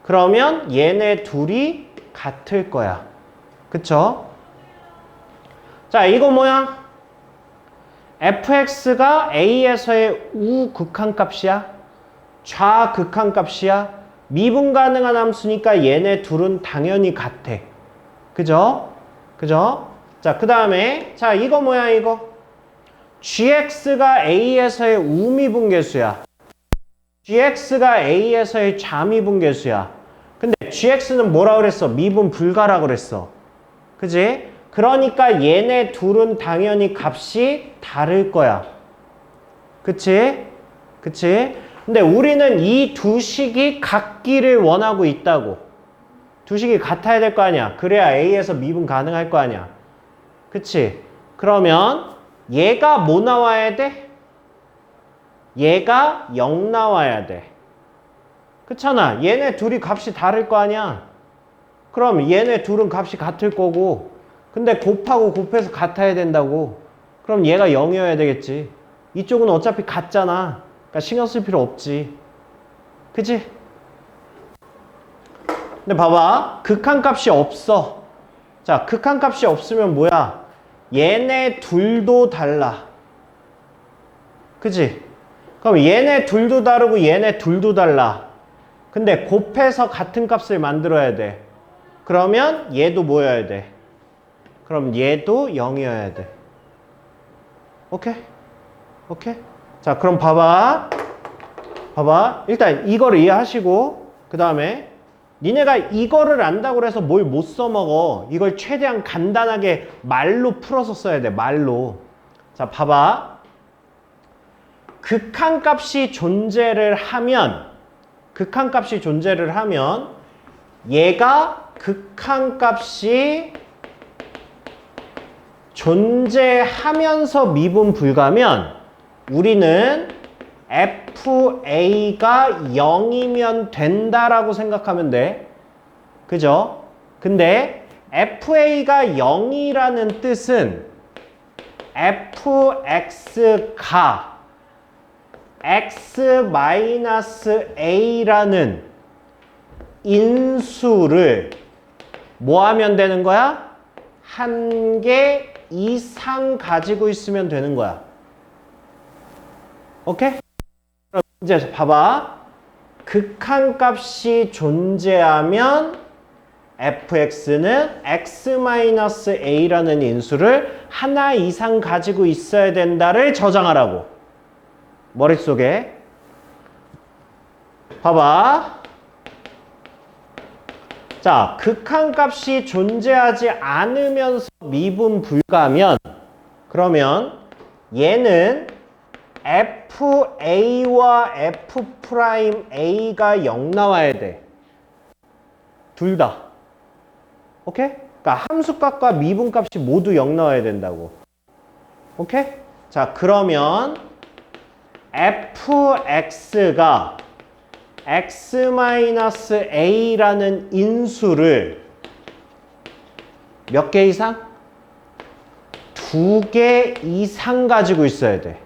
[SPEAKER 1] 그러면 얘네 둘이 같을 거야. 그쵸? 자, 이거 뭐야? fx가 A에서의 우극한값이야. 좌극한값이야. 미분 가능한 함수니까 얘네 둘은 당연히 같아. 그죠? 그죠? 자, 그 다음에 자, 이거 뭐야 이거? gx가 A에서의 우미분계수야. gx가 A에서의 좌미분계수야. 근데 gx는 뭐라 그랬어? 미분 불가라 그랬어. 그지? 그러니까 얘네 둘은 당연히 값이 다를 거야. 그치? 그치? 근데 우리는 이 두 식이 같기를 원하고 있다고. 두 식이 같아야 될 거 아니야. 그래야 A에서 미분 가능할 거 아니야. 그치? 그러면 얘가 뭐 나와야 돼? 얘가 0 나와야 돼. 그렇잖아. 얘네 둘이 값이 다를 거 아니야. 그럼 얘네 둘은 값이 같을 거고, 근데 곱하고 곱해서 같아야 된다고. 그럼 얘가 0이어야 되겠지. 이쪽은 어차피 같잖아. 그러니까 신경 쓸 필요 없지. 그치? 근데 봐봐. 극한값이 없어. 자, 극한값이 없으면 뭐야? 얘네 둘도 달라. 그치? 그럼 얘네 둘도 다르고 얘네 둘도 달라. 근데 곱해서 같은 값을 만들어야 돼. 그러면 얘도 뭐여야 돼? 그럼 얘도 0이어야 돼. 오케이? 오케이? 자, 그럼 봐봐. 봐봐. 일단 이거를 이해하시고, 그 다음에 니네가 이거를 안다고 해서 뭘 못 써먹어. 이걸 최대한 간단하게 말로 풀어서 써야 돼. 말로. 자, 봐봐. 극한값이 존재를 하면 얘가 극한값이 존재하면서 미분 불가면 우리는 FA가 0이면 된다라고 생각하면 돼. 그죠? 근데 FA가 0이라는 뜻은 FX가 X-A라는 인수를 뭐 하면 되는 거야? 한 개 이상 가지고 있으면 되는 거야. 오케이? 그럼 이제 봐봐. 극한값이 존재하면 fx는 x-a라는 인수를 하나 이상 가지고 있어야 된다를 저장하라고. 머릿속에. 봐봐. 자, 극한값이 존재하지 않으면서 미분 불가면 그러면 얘는 FA와 F'A가 0 나와야 돼. 둘 다. 오케이? 그러니까 함수값과 미분값이 모두 0 나와야 된다고. 오케이? 자, 그러면 fx가 x-a라는 인수를 몇 개 이상? 2개 이상 가지고 있어야 돼.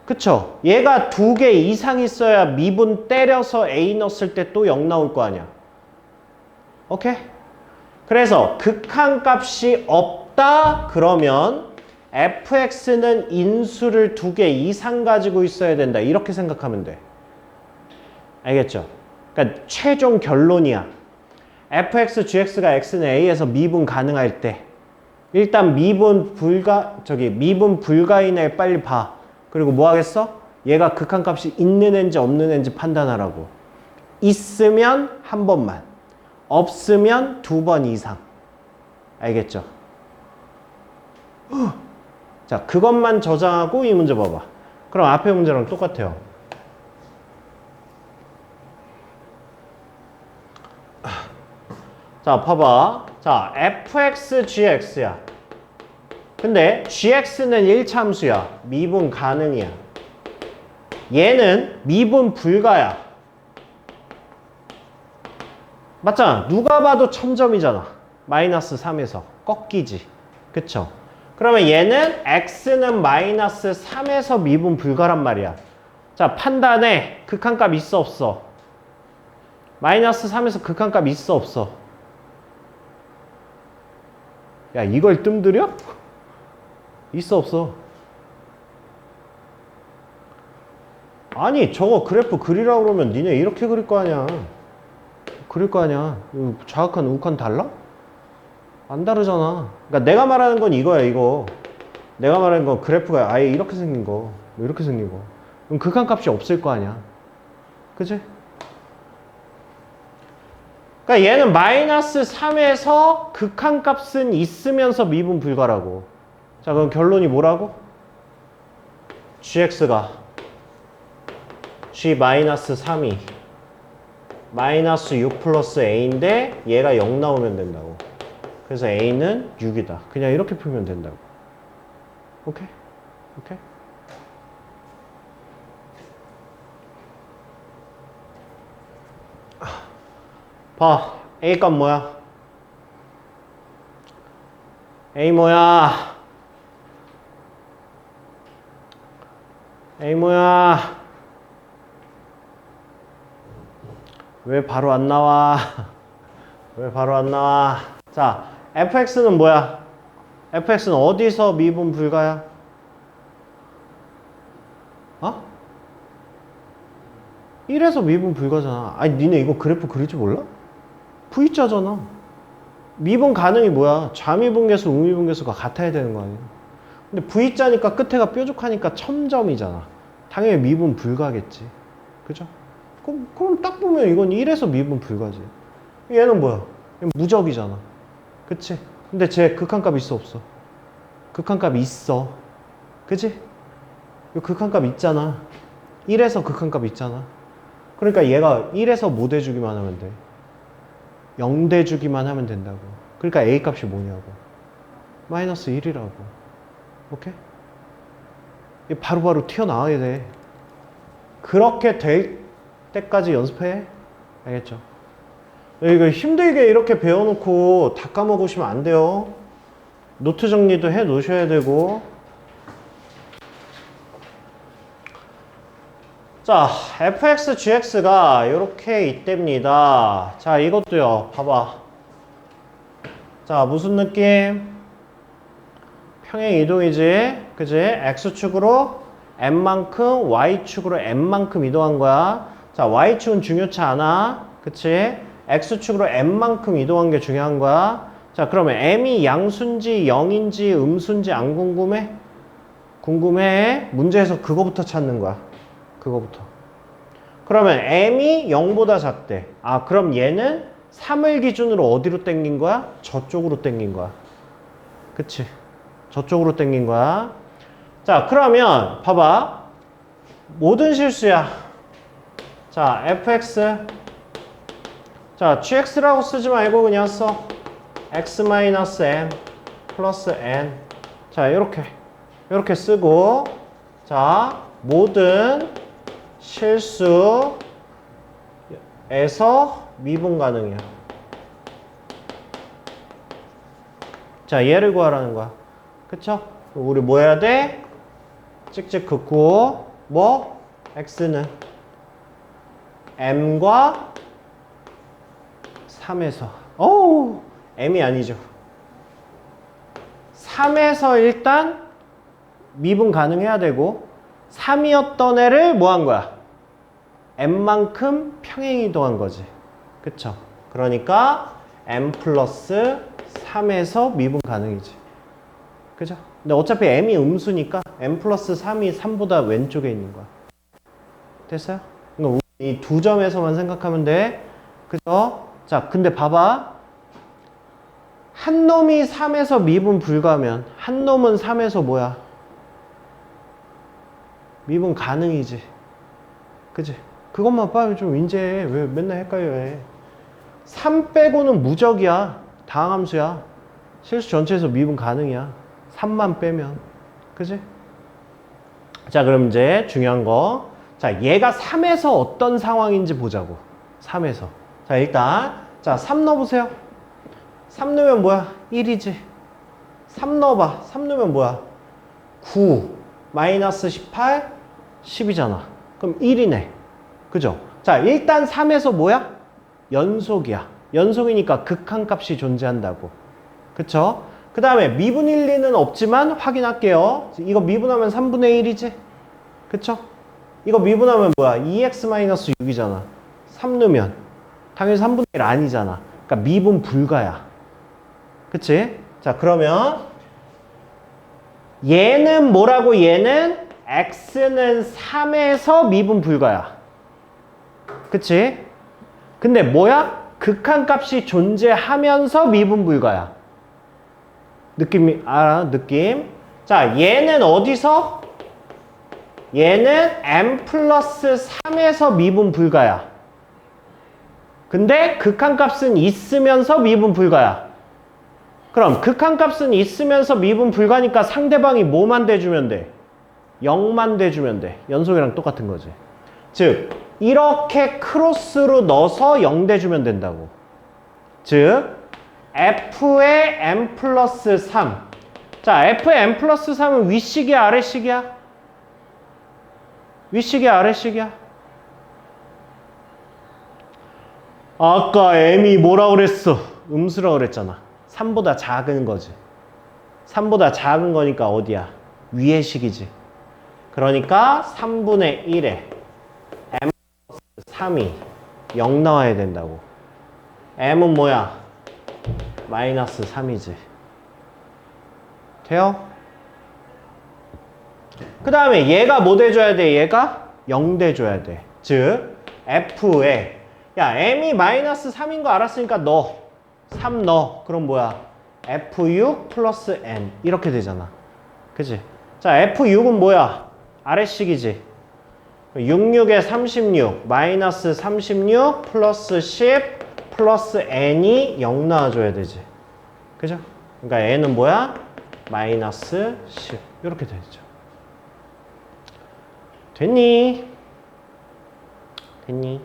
[SPEAKER 1] 그쵸? 얘가 2개 이상 있어야 미분 때려서 a 넣었을 때 또 0 나올 거 아니야. 오케이? 그래서 극한값이 없다 그러면 fx는 인수를 2개 이상 가지고 있어야 된다. 이렇게 생각하면 돼. 알겠죠? 그러니까 최종 결론이야. fx, gx가 x는 a에서 미분 가능할 때 일단 미분 불가인을 빨리 봐. 그리고 뭐 하겠어? 얘가 극한값이 있는 애인지 없는 애인지 판단하라고. 있으면 한 번만, 없으면 2번 이상. 알겠죠? 자, 그것만 저장하고 이 문제 봐봐. 그럼 앞에 문제랑 똑같아요. 자, 봐봐. 자, fx, gx야. 근데 gx는 1참수야. 미분 가능이야. 얘는 미분 불가야. 맞잖아. 누가 봐도 1000점이잖아. 마이너스 3에서 꺾이지. 그쵸? 그러면 얘는 x는 마이너스 3에서 미분 불가란 말이야. 자, 판단해. 극한값 있어 없어? 마이너스 3에서 극한값 있어 없어? 야, 이걸 뜸들여? 있어 없어? 아니, 저거 그래프 그리라고 그러면 니네 이렇게 그릴 거 아니야. 그릴 거 아니야. 좌극한 우극한 달라? 안 다르잖아. 그러니까 내가 말하는 건 이거야, 이거. 내가 말하는 건 그래프가 아예 이렇게 생긴 거, 뭐 이렇게 생긴 거. 그럼 극한값이 없을 거 아니야. 그치? 그러니까 얘는 마이너스 3에서 극한값은 있으면서 미분 불가라고. 자, 그럼 결론이 뭐라고? gx가 g 마이너스 3이 마이너스 6 플러스 a인데 얘가 0 나오면 된다고. 그래서 a는 6이다. 그냥 이렇게 풀면 된다고. 오케이? 오케이? 봐. A 값 뭐야? A 뭐야? A 뭐야? 왜 바로 안 나와? 왜 바로 안 나와? 자, fx는 뭐야? fx는 어디서 미분 불가야? 어? 1에서 미분 불가잖아. 아니, 니네 이거 그래프 그릴 줄 몰라? V자잖아. 미분 가능이 뭐야? 좌미분계수, 우미분계수가 같아야 되는 거 아니야? 근데 V자니까 끝에가 뾰족하니까 1000점이잖아. 당연히 미분 불가겠지. 그죠? 그럼 딱 보면 이건 1에서 미분 불가지. 얘는 뭐야? 얘는 무적이잖아. 그치? 근데 쟤 극한값 있어 없어? 극한값 있어. 그치? 이 극한값 있잖아. 1에서 극한값 있잖아. 그러니까 얘가 1에서 못 해주기만 하면 돼. 0 대주기만 하면 된다고. 그러니까 A 값이 뭐냐고. 마이너스 1이라고. 오케이? 바로바로 튀어나와야 돼. 그렇게 될 때까지 연습해. 알겠죠? 이거 힘들게 이렇게 배워놓고 다 까먹으시면 안 돼요. 노트 정리도 해 놓으셔야 되고. 자, fx, gx가 이렇게 있답니다. 자, 이것도요. 봐봐. 자, 무슨 느낌? 평행 이동이지. 그지? x축으로 n만큼, y축으로 n만큼 이동한 거야. 자, y축은 중요치 않아. 그치? x축으로 n만큼 이동한 게 중요한 거야. 자, 그러면 m이 양수인지 0인지 음수인지 안 궁금해? 궁금해. 문제에서 그거부터 찾는 거야. 그거부터. 그러면 m이 0보다 작대. 아, 그럼 얘는 3을 기준으로 어디로 당긴 거야? 저쪽으로 당긴 거야. 그치? 저쪽으로 당긴 거야. 자, 그러면 봐봐. 모든 실수야. 자, fx. 자, gx라고 쓰지 말고 그냥 써. x-n 플러스 n. 자, 이렇게 쓰고. 자, 모든 실수에서 미분 가능이야. 자, 얘를 구하라는 거야. 그쵸? 우리 뭐 해야 돼? 찍찍 긋고 뭐? x는 m과 3에서 어우 m이 아니죠. 3에서 일단 미분 가능해야 되고 3이었던 애를 뭐 한 거야? m만큼 평행 이동한 거지. 그쵸? 그러니까 m 플러스 3에서 미분 가능이지. 그죠? 근데 어차피 m이 음수니까 m 플러스 3이 3보다 왼쪽에 있는 거야. 됐어요? 그러니까 이 두 점에서만 생각하면 돼. 그죠? 자, 근데 봐봐. 한 놈이 3에서 미분 불가면 한 놈은 3에서 뭐야? 미분 가능이지. 그치? 그것만 빨리 좀 인지해. 왜 맨날 헷갈려 해. 3 빼고는 무적이야. 다항함수야. 실수 전체에서 미분 가능이야. 3만 빼면. 그지? 자, 그럼 이제 중요한 거. 자, 얘가 3에서 어떤 상황인지 보자고. 3에서. 자, 일단. 자, 3 넣어보세요. 3 넣으면 뭐야? 1이지. 3 넣어봐. 3 넣으면 뭐야? 9. 마이너스 18. 10이잖아. 그럼 1이네. 그죠? 자, 일단 3에서 뭐야? 연속이야. 연속이니까 극한값이 존재한다고. 그쵸? 그 다음에 미분 1, 2는 없지만 확인할게요. 이거 미분하면 3분의 1이지? 그쵸? 이거 미분하면 뭐야? 2x-6이잖아. 3 넣으면 당연히 3분의 1 아니잖아. 그러니까 미분 불가야. 그치? 자, 그러면 얘는 뭐라고? 얘는 x는 3에서 미분 불가야. 그치? 근데 뭐야? 극한값이 존재하면서 미분 불가야. 느낌이 알아? 느낌? 자, 얘는 어디서? 얘는 m 플러스 3에서 미분 불가야. 근데 극한값은 있으면서 미분 불가야. 그럼 극한값은 있으면서 미분 불가니까 상대방이 뭐만 대주면 돼? 0만 대주면 돼. 연속이랑 똑같은 거지. 즉 이렇게 크로스로 넣어서 0 대주면 된다고. 즉 f의 m 플러스 3. 자, f의 m 플러스 3은 윗식이야 아래식이야? 윗식이야 아래식이야? 아까 m이 뭐라 그랬어? 음수라 그랬잖아. 3보다 작은 거지. 3보다 작은 거니까 어디야? 위의 식이지. 그러니까 3분의 1에 m 플러스 3이 0 나와야 된다고. m은 뭐야? 마이너스 3이지. 돼요? 그 다음에 얘가 뭐 대줘야 돼? 얘가 0 대줘야 돼. 즉 f에 야 m이 마이너스 3인 거 알았으니까 넣어. 3 넣어. 그럼 뭐야? f6 플러스 n 이렇게 되잖아. 그치? 자, f6은 뭐야? 아래식이지. 66에 36 마이너스 36 플러스 10 플러스 n이 0 나와줘야 되지. 그죠? 그러니까 n은 뭐야? 마이너스 10 이렇게 되죠. 됐니? 됐니?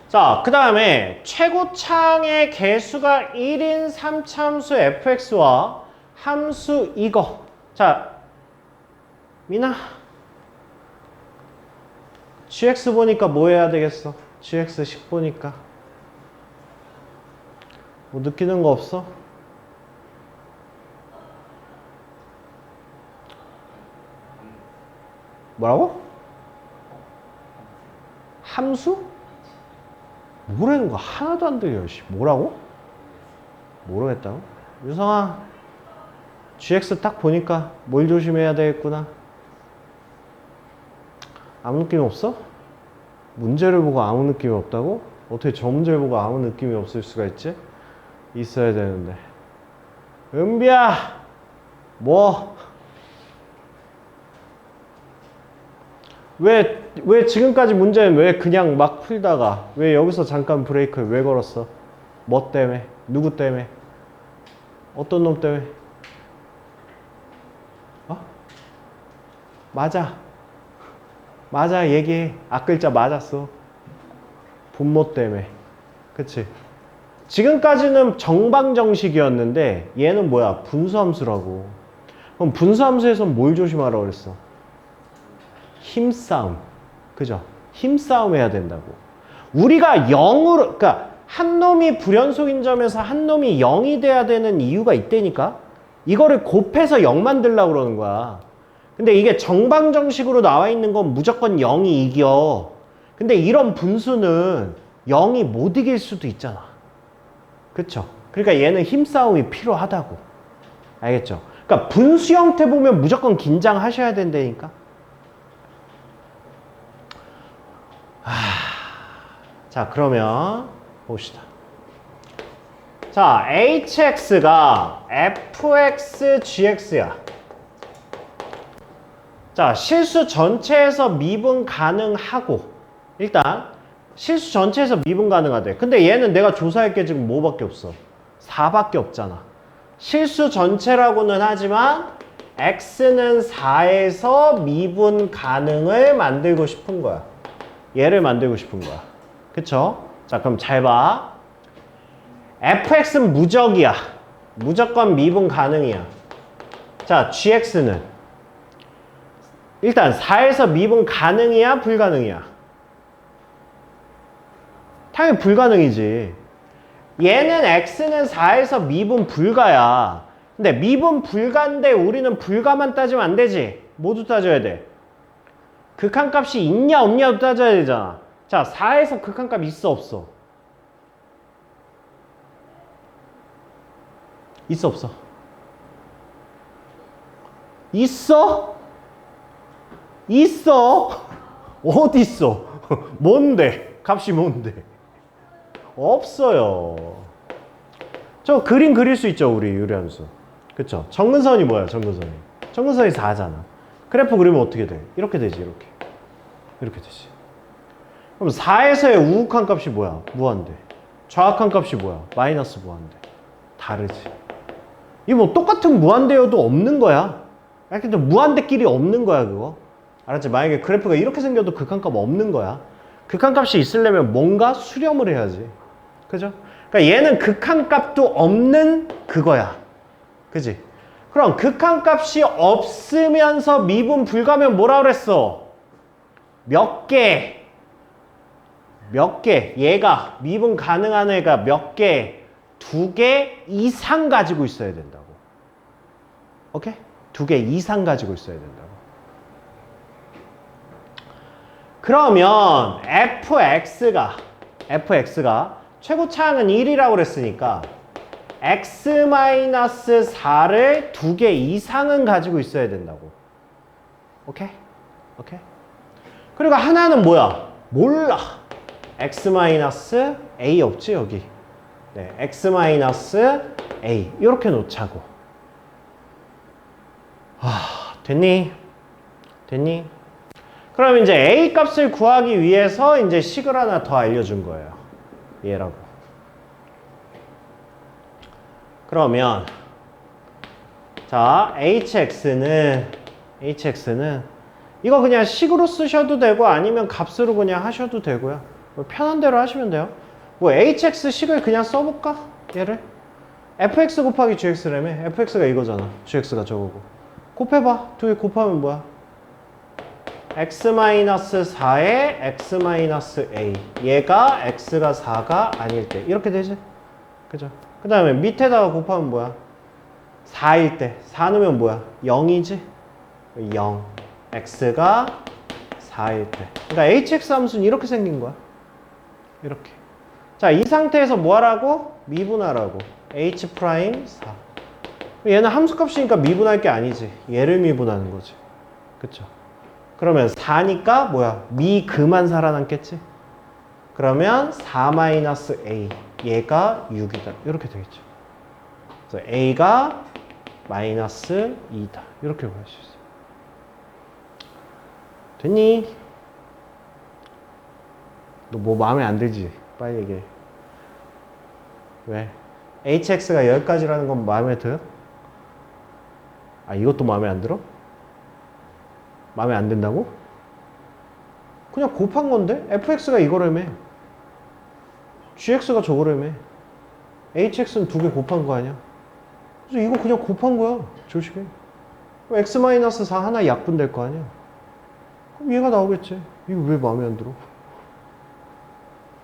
[SPEAKER 1] 자, 그 다음에 최고창의 개수가 1인 3차함수 fx와 함수 이거. 자, 미나 gx 보니까 뭐 해야 되겠어? gx 10 보니까 뭐 느끼는 거 없어? 뭐라고? 함수? 뭐라는 거 하나도 안 들려. 뭐라고? 모르겠다고? 유성아, GX 딱 보니까 뭘 조심해야 되겠구나. 아무 느낌 없어? 문제를 보고 아무 느낌이 없다고? 어떻게 저 문제를 보고 아무 느낌이 없을 수가 있지? 있어야 되는데. 은비야! 뭐? 왜 지금까지 문제는 왜 그냥 막 풀다가 왜 여기서 잠깐 브레이크를 왜 걸었어? 뭐 때문에? 누구 때문에? 어떤 놈 때문에? 어? 맞아 얘기해. 앞글자 맞았어. 분모 때문에. 그치? 지금까지는 정방정식이었는데 얘는 뭐야? 분수함수라고. 그럼 분수함수에선 뭘 조심하라고 그랬어? 힘싸움. 그죠? 힘싸움 해야 된다고. 우리가 0으로, 그러니까 한 놈이 불연속인 점에서 한 놈이 0이 돼야 되는 이유가 있다니까? 이거를 곱해서 0 만들려고 그러는 거야. 근데 이게 정방정식으로 나와 있는 건 무조건 0이 이겨. 근데 이런 분수는 0이 못 이길 수도 있잖아. 그쵸? 그러니까 얘는 힘싸움이 필요하다고. 알겠죠? 그러니까 분수 형태 보면 무조건 긴장하셔야 된다니까? 자, 그러면 봅시다. 자, hx가 fx gx야. 자, 자, 실수 전체에서 미분 가능하고, 일단 실수 전체에서 미분 가능하대. 근데 얘는 내가 조사할 게 지금 뭐밖에 없어? 4밖에 없잖아. 실수 전체라고는 하지만 x는 4에서 미분 가능을 만들고 싶은 거야. 얘를 만들고 싶은 거야. 그쵸? 자, 그럼 잘 봐. fx는 무적이야. 무조건 미분 가능이야. 자, gx는 일단 4에서 미분 가능이야? 불가능이야? 당연히 불가능이지. 얘는 x는 4에서 미분 불가야. 근데 미분 불가인데 우리는 불가만 따지면 안 되지. 모두 따져야 돼. 극한값이 있냐 없냐도 따져야 되잖아. 자, 4에서 극한값 있어 없어? 있어 없어? 있어? 있어? 어디 있어? 뭔데? 값이 뭔데? 없어요. 저 그림 그릴 수 있죠, 우리 유리함수. 그쵸? 정근선이 뭐야, 정근선이? 정근선이 4잖아. 그래프 그리면 어떻게 돼? 이렇게 되지, 이렇게. 이렇게 되지. 그럼 4에서의 우극한 값이 뭐야? 무한대. 좌악한 값이 뭐야? 마이너스 무한대. 다르지. 이거 뭐 똑같은 무한대여도 없는 거야. 근데 무한대끼리 없는 거야, 그거. 알았지? 만약에 그래프가 이렇게 생겨도 극한값 없는 거야. 극한값이 있으려면 뭔가 수렴을 해야지. 그죠? 그러니까 얘는 극한값도 없는 그거야. 그지? 그럼 극한값이 없으면서 미분 불가면 뭐라 그랬어? 몇 개? 몇 개? 얘가 미분 가능한 애가 몇 개? 2개 이상 가지고 있어야 된다고. 오케이? 2개 이상 가지고 있어야 된다고. 그러면 fx가 최고차항은 1이라고 그랬으니까 x-4를 2개 이상은 가지고 있어야 된다고. 오케이? 오케이? 그리고 하나는 뭐야? 몰라. x-a 없지 여기. 네, x-a 이렇게 놓자고. 됐니? 됐니? 그럼 이제 a 값을 구하기 위해서 이제 식을 하나 더 알려준 거예요. 얘라고. 그러면 자, hx는 이거 그냥 식으로 쓰셔도 되고 아니면 값으로 그냥 하셔도 되고요. 뭐 편한 대로 하시면 돼요. 뭐 hx 식을 그냥 써볼까? 얘를 fx 곱하기 gx라며. fx가 이거잖아. gx가 저거고. 곱해봐. 두 개 곱하면 뭐야? x-4에 x-a. 얘가 x가 4가 아닐 때 이렇게 되지? 그죠? 그 다음에 밑에다가 곱하면 뭐야? 4일 때 4 넣으면 뭐야? 0이지? 0. x가 4일 때. 그러니까 hx 함수는 이렇게 생긴 거야. 이렇게. 자, 이 상태에서 뭐 하라고? 미분하라고. h'4. 얘는 함수값이니까 미분할 게 아니지. 얘를 미분하는 거지. 그쵸? 그러면 4니까 뭐야? 미그만 살아남겠지? 그러면 4-a. 얘가 6이다. 이렇게 되겠죠. 그래서 a가 마이너스 2다. 이렇게 구할 수 있어요. 됐니? 너 뭐 마음에 안 들지? 빨리 얘기해. 왜? hx가 10가지라는 건 마음에 들어? 아, 이것도 마음에 안 들어? 마음에 안 든다고? 그냥 곱한 건데? fx가 이거라며. gx가 저거라며. hx는 2개 곱한 거 아니야? 그래서 이거 그냥 곱한 거야. 조식에. x-4 하나 약분될 거 아니야? 그럼 얘가 나오겠지. 이거 왜 마음에 안 들어?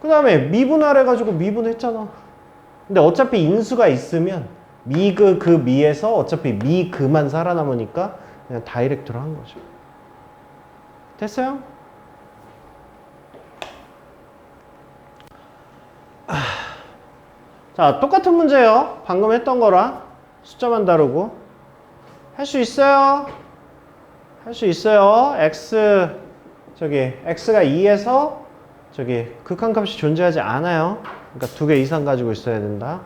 [SPEAKER 1] 그 다음에 미분하래 가지고 미분했잖아. 근데 어차피 인수가 있으면 미그 그 미에서 어차피 미그만 살아남으니까 그냥 다이렉트로 한 거죠. 됐어요? 자, 똑같은 문제예요. 방금 했던 거랑 숫자만 다르고. 할 수 있어요. 할 수 있어요. x가 2에서 극한값이 존재하지 않아요. 그러니까 2개 이상 가지고 있어야 된다.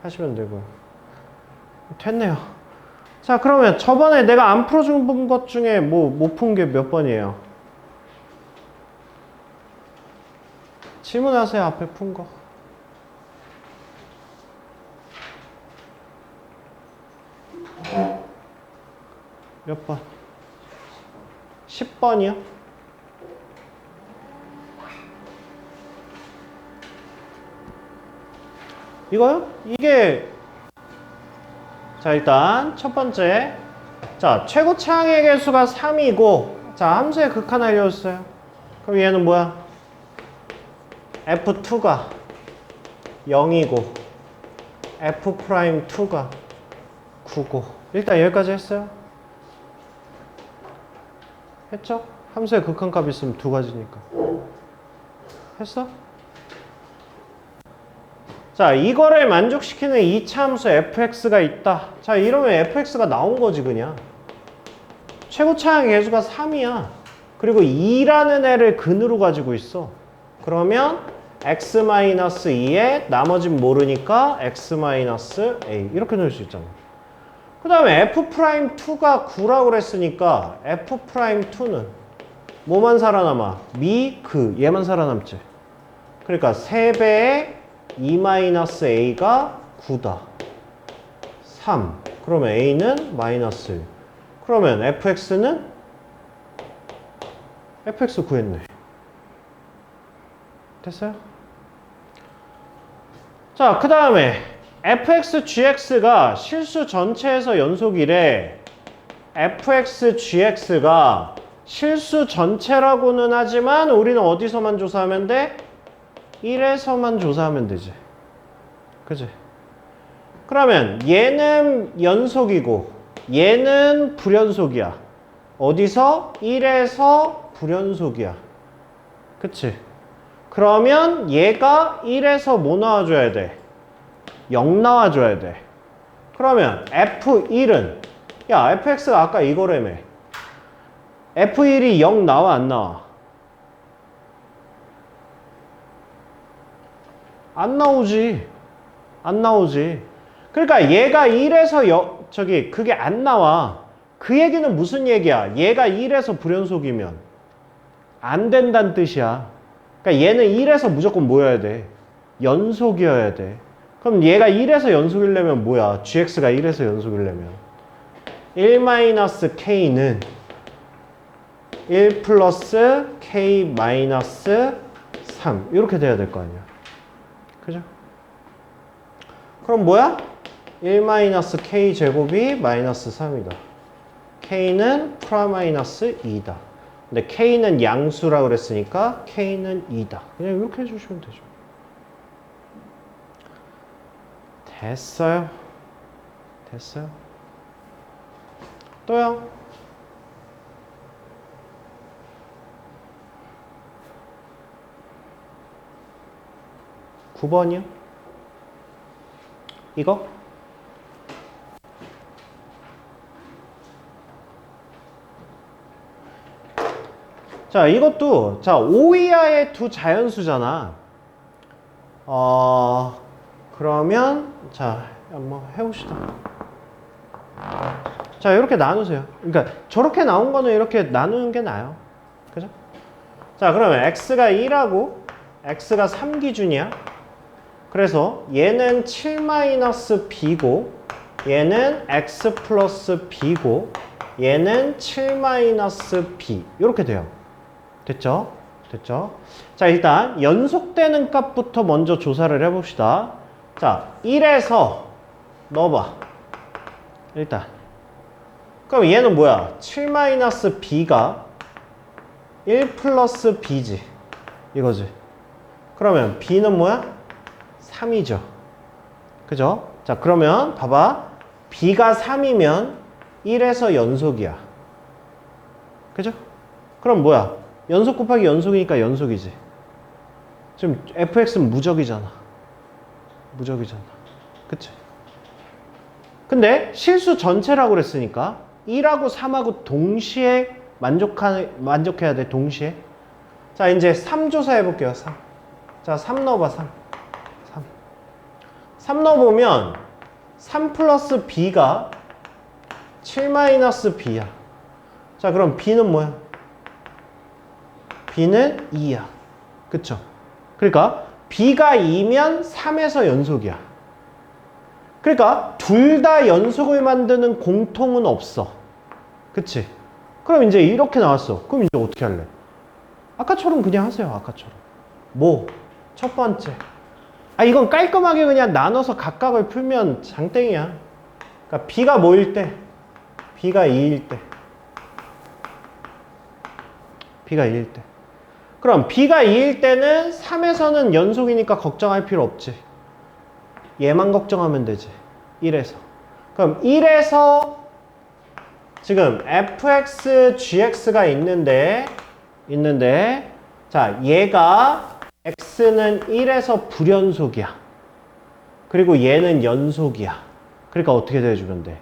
[SPEAKER 1] 하시면 되고요. 됐네요. 자, 그러면 저번에 내가 안 풀어준 것 중에 못 푼 게 몇 번이에요? 질문하세요. 앞에 푼 거. 몇 번? 10번이요? 이거요? 이게 자, 일단 첫 번째, 자, 최고 최항의 개수가 3이고, 자, 함수의 극한 알려줬어요. 그럼 얘는 뭐야? F2가 0이고 F'2가 9고. 일단 여기까지 했어요? 했죠? 함수의 극한값 있으면 두 가지니까. 했어? 자, 이거를 만족시키는 2차 함수 fx가 있다. 자, 이러면 fx가 나온 거지 그냥. 최고 차항 개수가 3이야. 그리고 2라는 애를 근으로 가지고 있어. 그러면 x-2에 나머진 모르니까 x-a 이렇게 넣을 수 있잖아. 그 다음에 f'2가 9라고 그랬으니까 f'2는 뭐만 살아남아? 얘만 살아남지. 그러니까 3배의 2-a가 9다. 3. 그러면 a는 마이너스 1. 그러면 fx는? fx 구했네. 됐어요? 자, 그 다음에 fx, gx가 실수 전체에서 연속이래. fx, gx가 실수 전체라고는 하지만 우리는 어디서만 조사하면 돼? 1에서만 조사하면 되지. 그치? 그러면 얘는 연속이고 얘는 불연속이야. 어디서? 1에서 불연속이야. 그치? 그러면 얘가 1에서 뭐 나와줘야 돼? 0 나와줘야 돼. 그러면 F1은 야, fx가 아까 이거라며. F1이 0 나와 안 나와? 안 나오지. 안 나오지. 그러니까 얘가 1에서 그게 안 나와. 그 얘기는 무슨 얘기야? 얘가 1에서 불연속이면 안 된다는 뜻이야. 그러니까 얘는 1에서 무조건 뭐여야 돼? 연속이어야 돼. 그럼 얘가 1에서 연속이려면 뭐야? gx가 1에서 연속이려면 1-k는 1 플러스 k 마이너스 3 이렇게 돼야 될 거 아니야. 그죠? 그럼 뭐야? 1-k 제곱이 마이너스 3이다. k는 프라마이너스 2다. 근데 k는 양수라고 그랬으니까 k는 2다. 그냥 이렇게 해주시면 되죠. 됐어요. 됐어요. 또요. (9번이요) 이거? 자, 이것도 자 5 이하의 두 자연수잖아. 그러면 자 한번 해봅시다. 자, 이렇게 나누세요. 그러니까 저렇게 나온 거는 이렇게 나누는 게 나아요. 그죠? 자, 그러면 x가 1하고 x가 3 기준이야. 그래서 얘는 7-b고 얘는 x 플러스 b고 얘는 7-b 이렇게 돼요. 됐죠? 됐죠? 자, 일단 연속되는 값부터 먼저 조사를 해봅시다. 자, 1에서 넣어봐. 일단 그럼 얘는 뭐야? 7-b가 1 플러스 b지. 이거지. 그러면 b는 뭐야? 3이죠. 그죠? 자, 그러면 봐봐. b가 3이면 1에서 연속이야. 그죠? 그럼 뭐야? 연속 곱하기 연속이니까 연속이지. 지금 fx는 무적이잖아. 무적이잖아. 그치? 근데 실수 전체라고 그랬으니까 1하고 3하고 동시에 만족해야 돼. 동시에. 자, 이제 3 조사해 볼게요. 3. 자, 3 넣어봐. 3 넣어보면 3 플러스 b가 7-b야. 자, 그럼 b는 뭐야? b는 2야. 그쵸? 그러니까 b가 2면 3에서 연속이야. 그러니까 둘 다 연속을 만드는 공통은 없어. 그치? 그럼 이제 이렇게 나왔어. 그럼 이제 어떻게 할래? 아까처럼 그냥 하세요. 아까처럼. 뭐? 첫 번째. 이건 깔끔하게 그냥 나눠서 각각을 풀면 장땡이야. 그러니까 b가 뭐일 때? b가 2일 때. b가 2일 때. 그럼 b가 2일 때는 3에서는 연속이니까 걱정할 필요 없지. 얘만 걱정하면 되지. 1에서. 그럼 1에서 지금 fx, gx가 있는데 자, 얘가 x는 1에서 불연속이야. 그리고 얘는 연속이야. 그러니까 어떻게 돼주면 돼?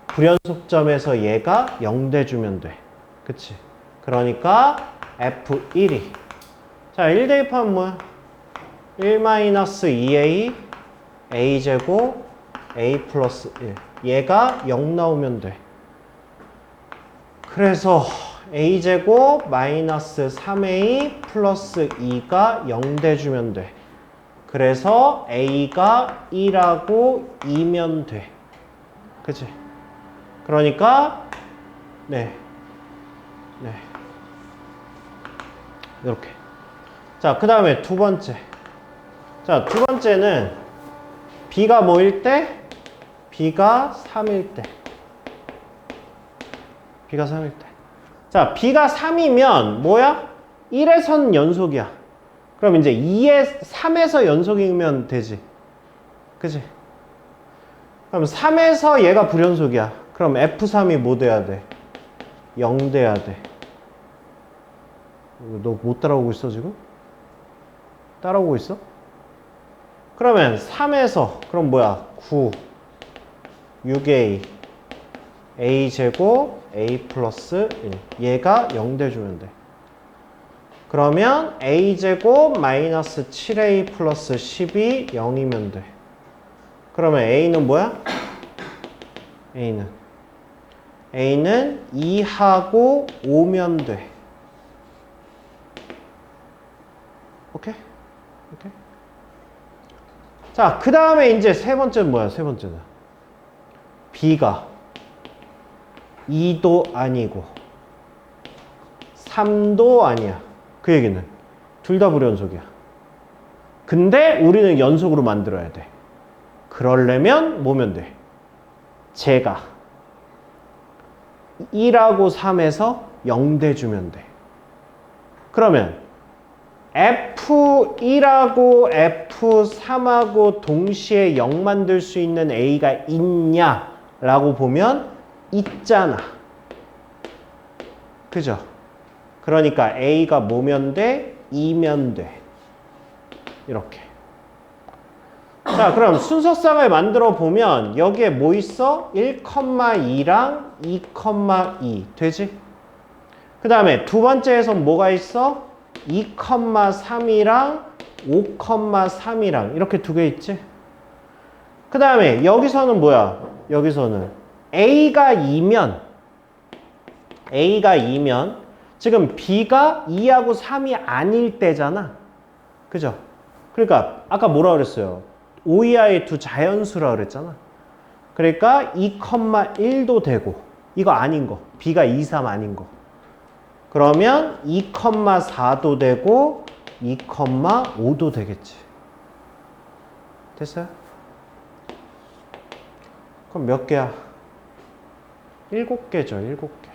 [SPEAKER 1] 불연속점에서 얘가 0 돼주면 돼. 그치? 그러니까 f1이. 자, 1 대입하면 뭐야? 1-2a a제곱 a 플러스 1. 얘가 0 나오면 돼. 그래서 a제곱 마이너스 3a 플러스 2가 0 돼주면 돼. 그래서 a가 1하고 2면 돼. 그치? 그러니까 네. 이렇게. 자, 그 다음에 두 번째. 자, 두 번째는 b가 뭐일 때? b가 3일 때. b가 3일 때. 자, b가 3이면 뭐야? 1에선 연속이야. 그럼 이제 3에서 연속이면 되지. 그치? 그럼 3에서 얘가 불연속이야. 그럼 f3이 뭐 돼야 돼? 0 돼야 돼. 너 못 따라오고 있어 지금? 따라오고 있어? 그러면 3에서 그럼 뭐야? 9 6a a제곱 a 플러스 1 얘가 0 돼주면 돼. 그러면 a제곱 마이너스 7a 플러스 10이 0이면 돼. 그러면 a는 뭐야? a는 2하고 5면 돼. 오케이? 자, 그 다음에 이제 세 번째는 뭐야? 세 번째는 b가 2도 아니고 3도 아니야. 그 얘기는 둘 다 불연속이야. 근데 우리는 연속으로 만들어야 돼. 그러려면 뭐면 돼? 제가 1하고 3에서 0 돼주면 돼. 그러면 F1하고 F3하고 동시에 0 만들 수 있는 A가 있냐? 라고 보면 있잖아. 그죠? 그러니까 A가 뭐면 돼? 2면 돼. 이렇게. 자, 그럼 순서쌍을 만들어 보면 여기에 뭐 있어? 1,2랑 2,2 되지? 그 다음에 두 번째에선 뭐가 있어? 2,3이랑 5,3이랑 이렇게 두 개 있지? 그 다음에 여기서는 뭐야? 여기서는 A가 2면 지금 B가 2하고 3이 아닐 때잖아. 그죠? 그러니까 아까 뭐라 그랬어요? 5 이하의 두 자연수라 그랬잖아. 그러니까 2,1도 되고 이거 아닌 거. B가 2, 3 아닌 거. 그러면 2,4도 되고 2,5도 되겠지. 됐어요? 그럼 몇 개야? 7개죠. 7개.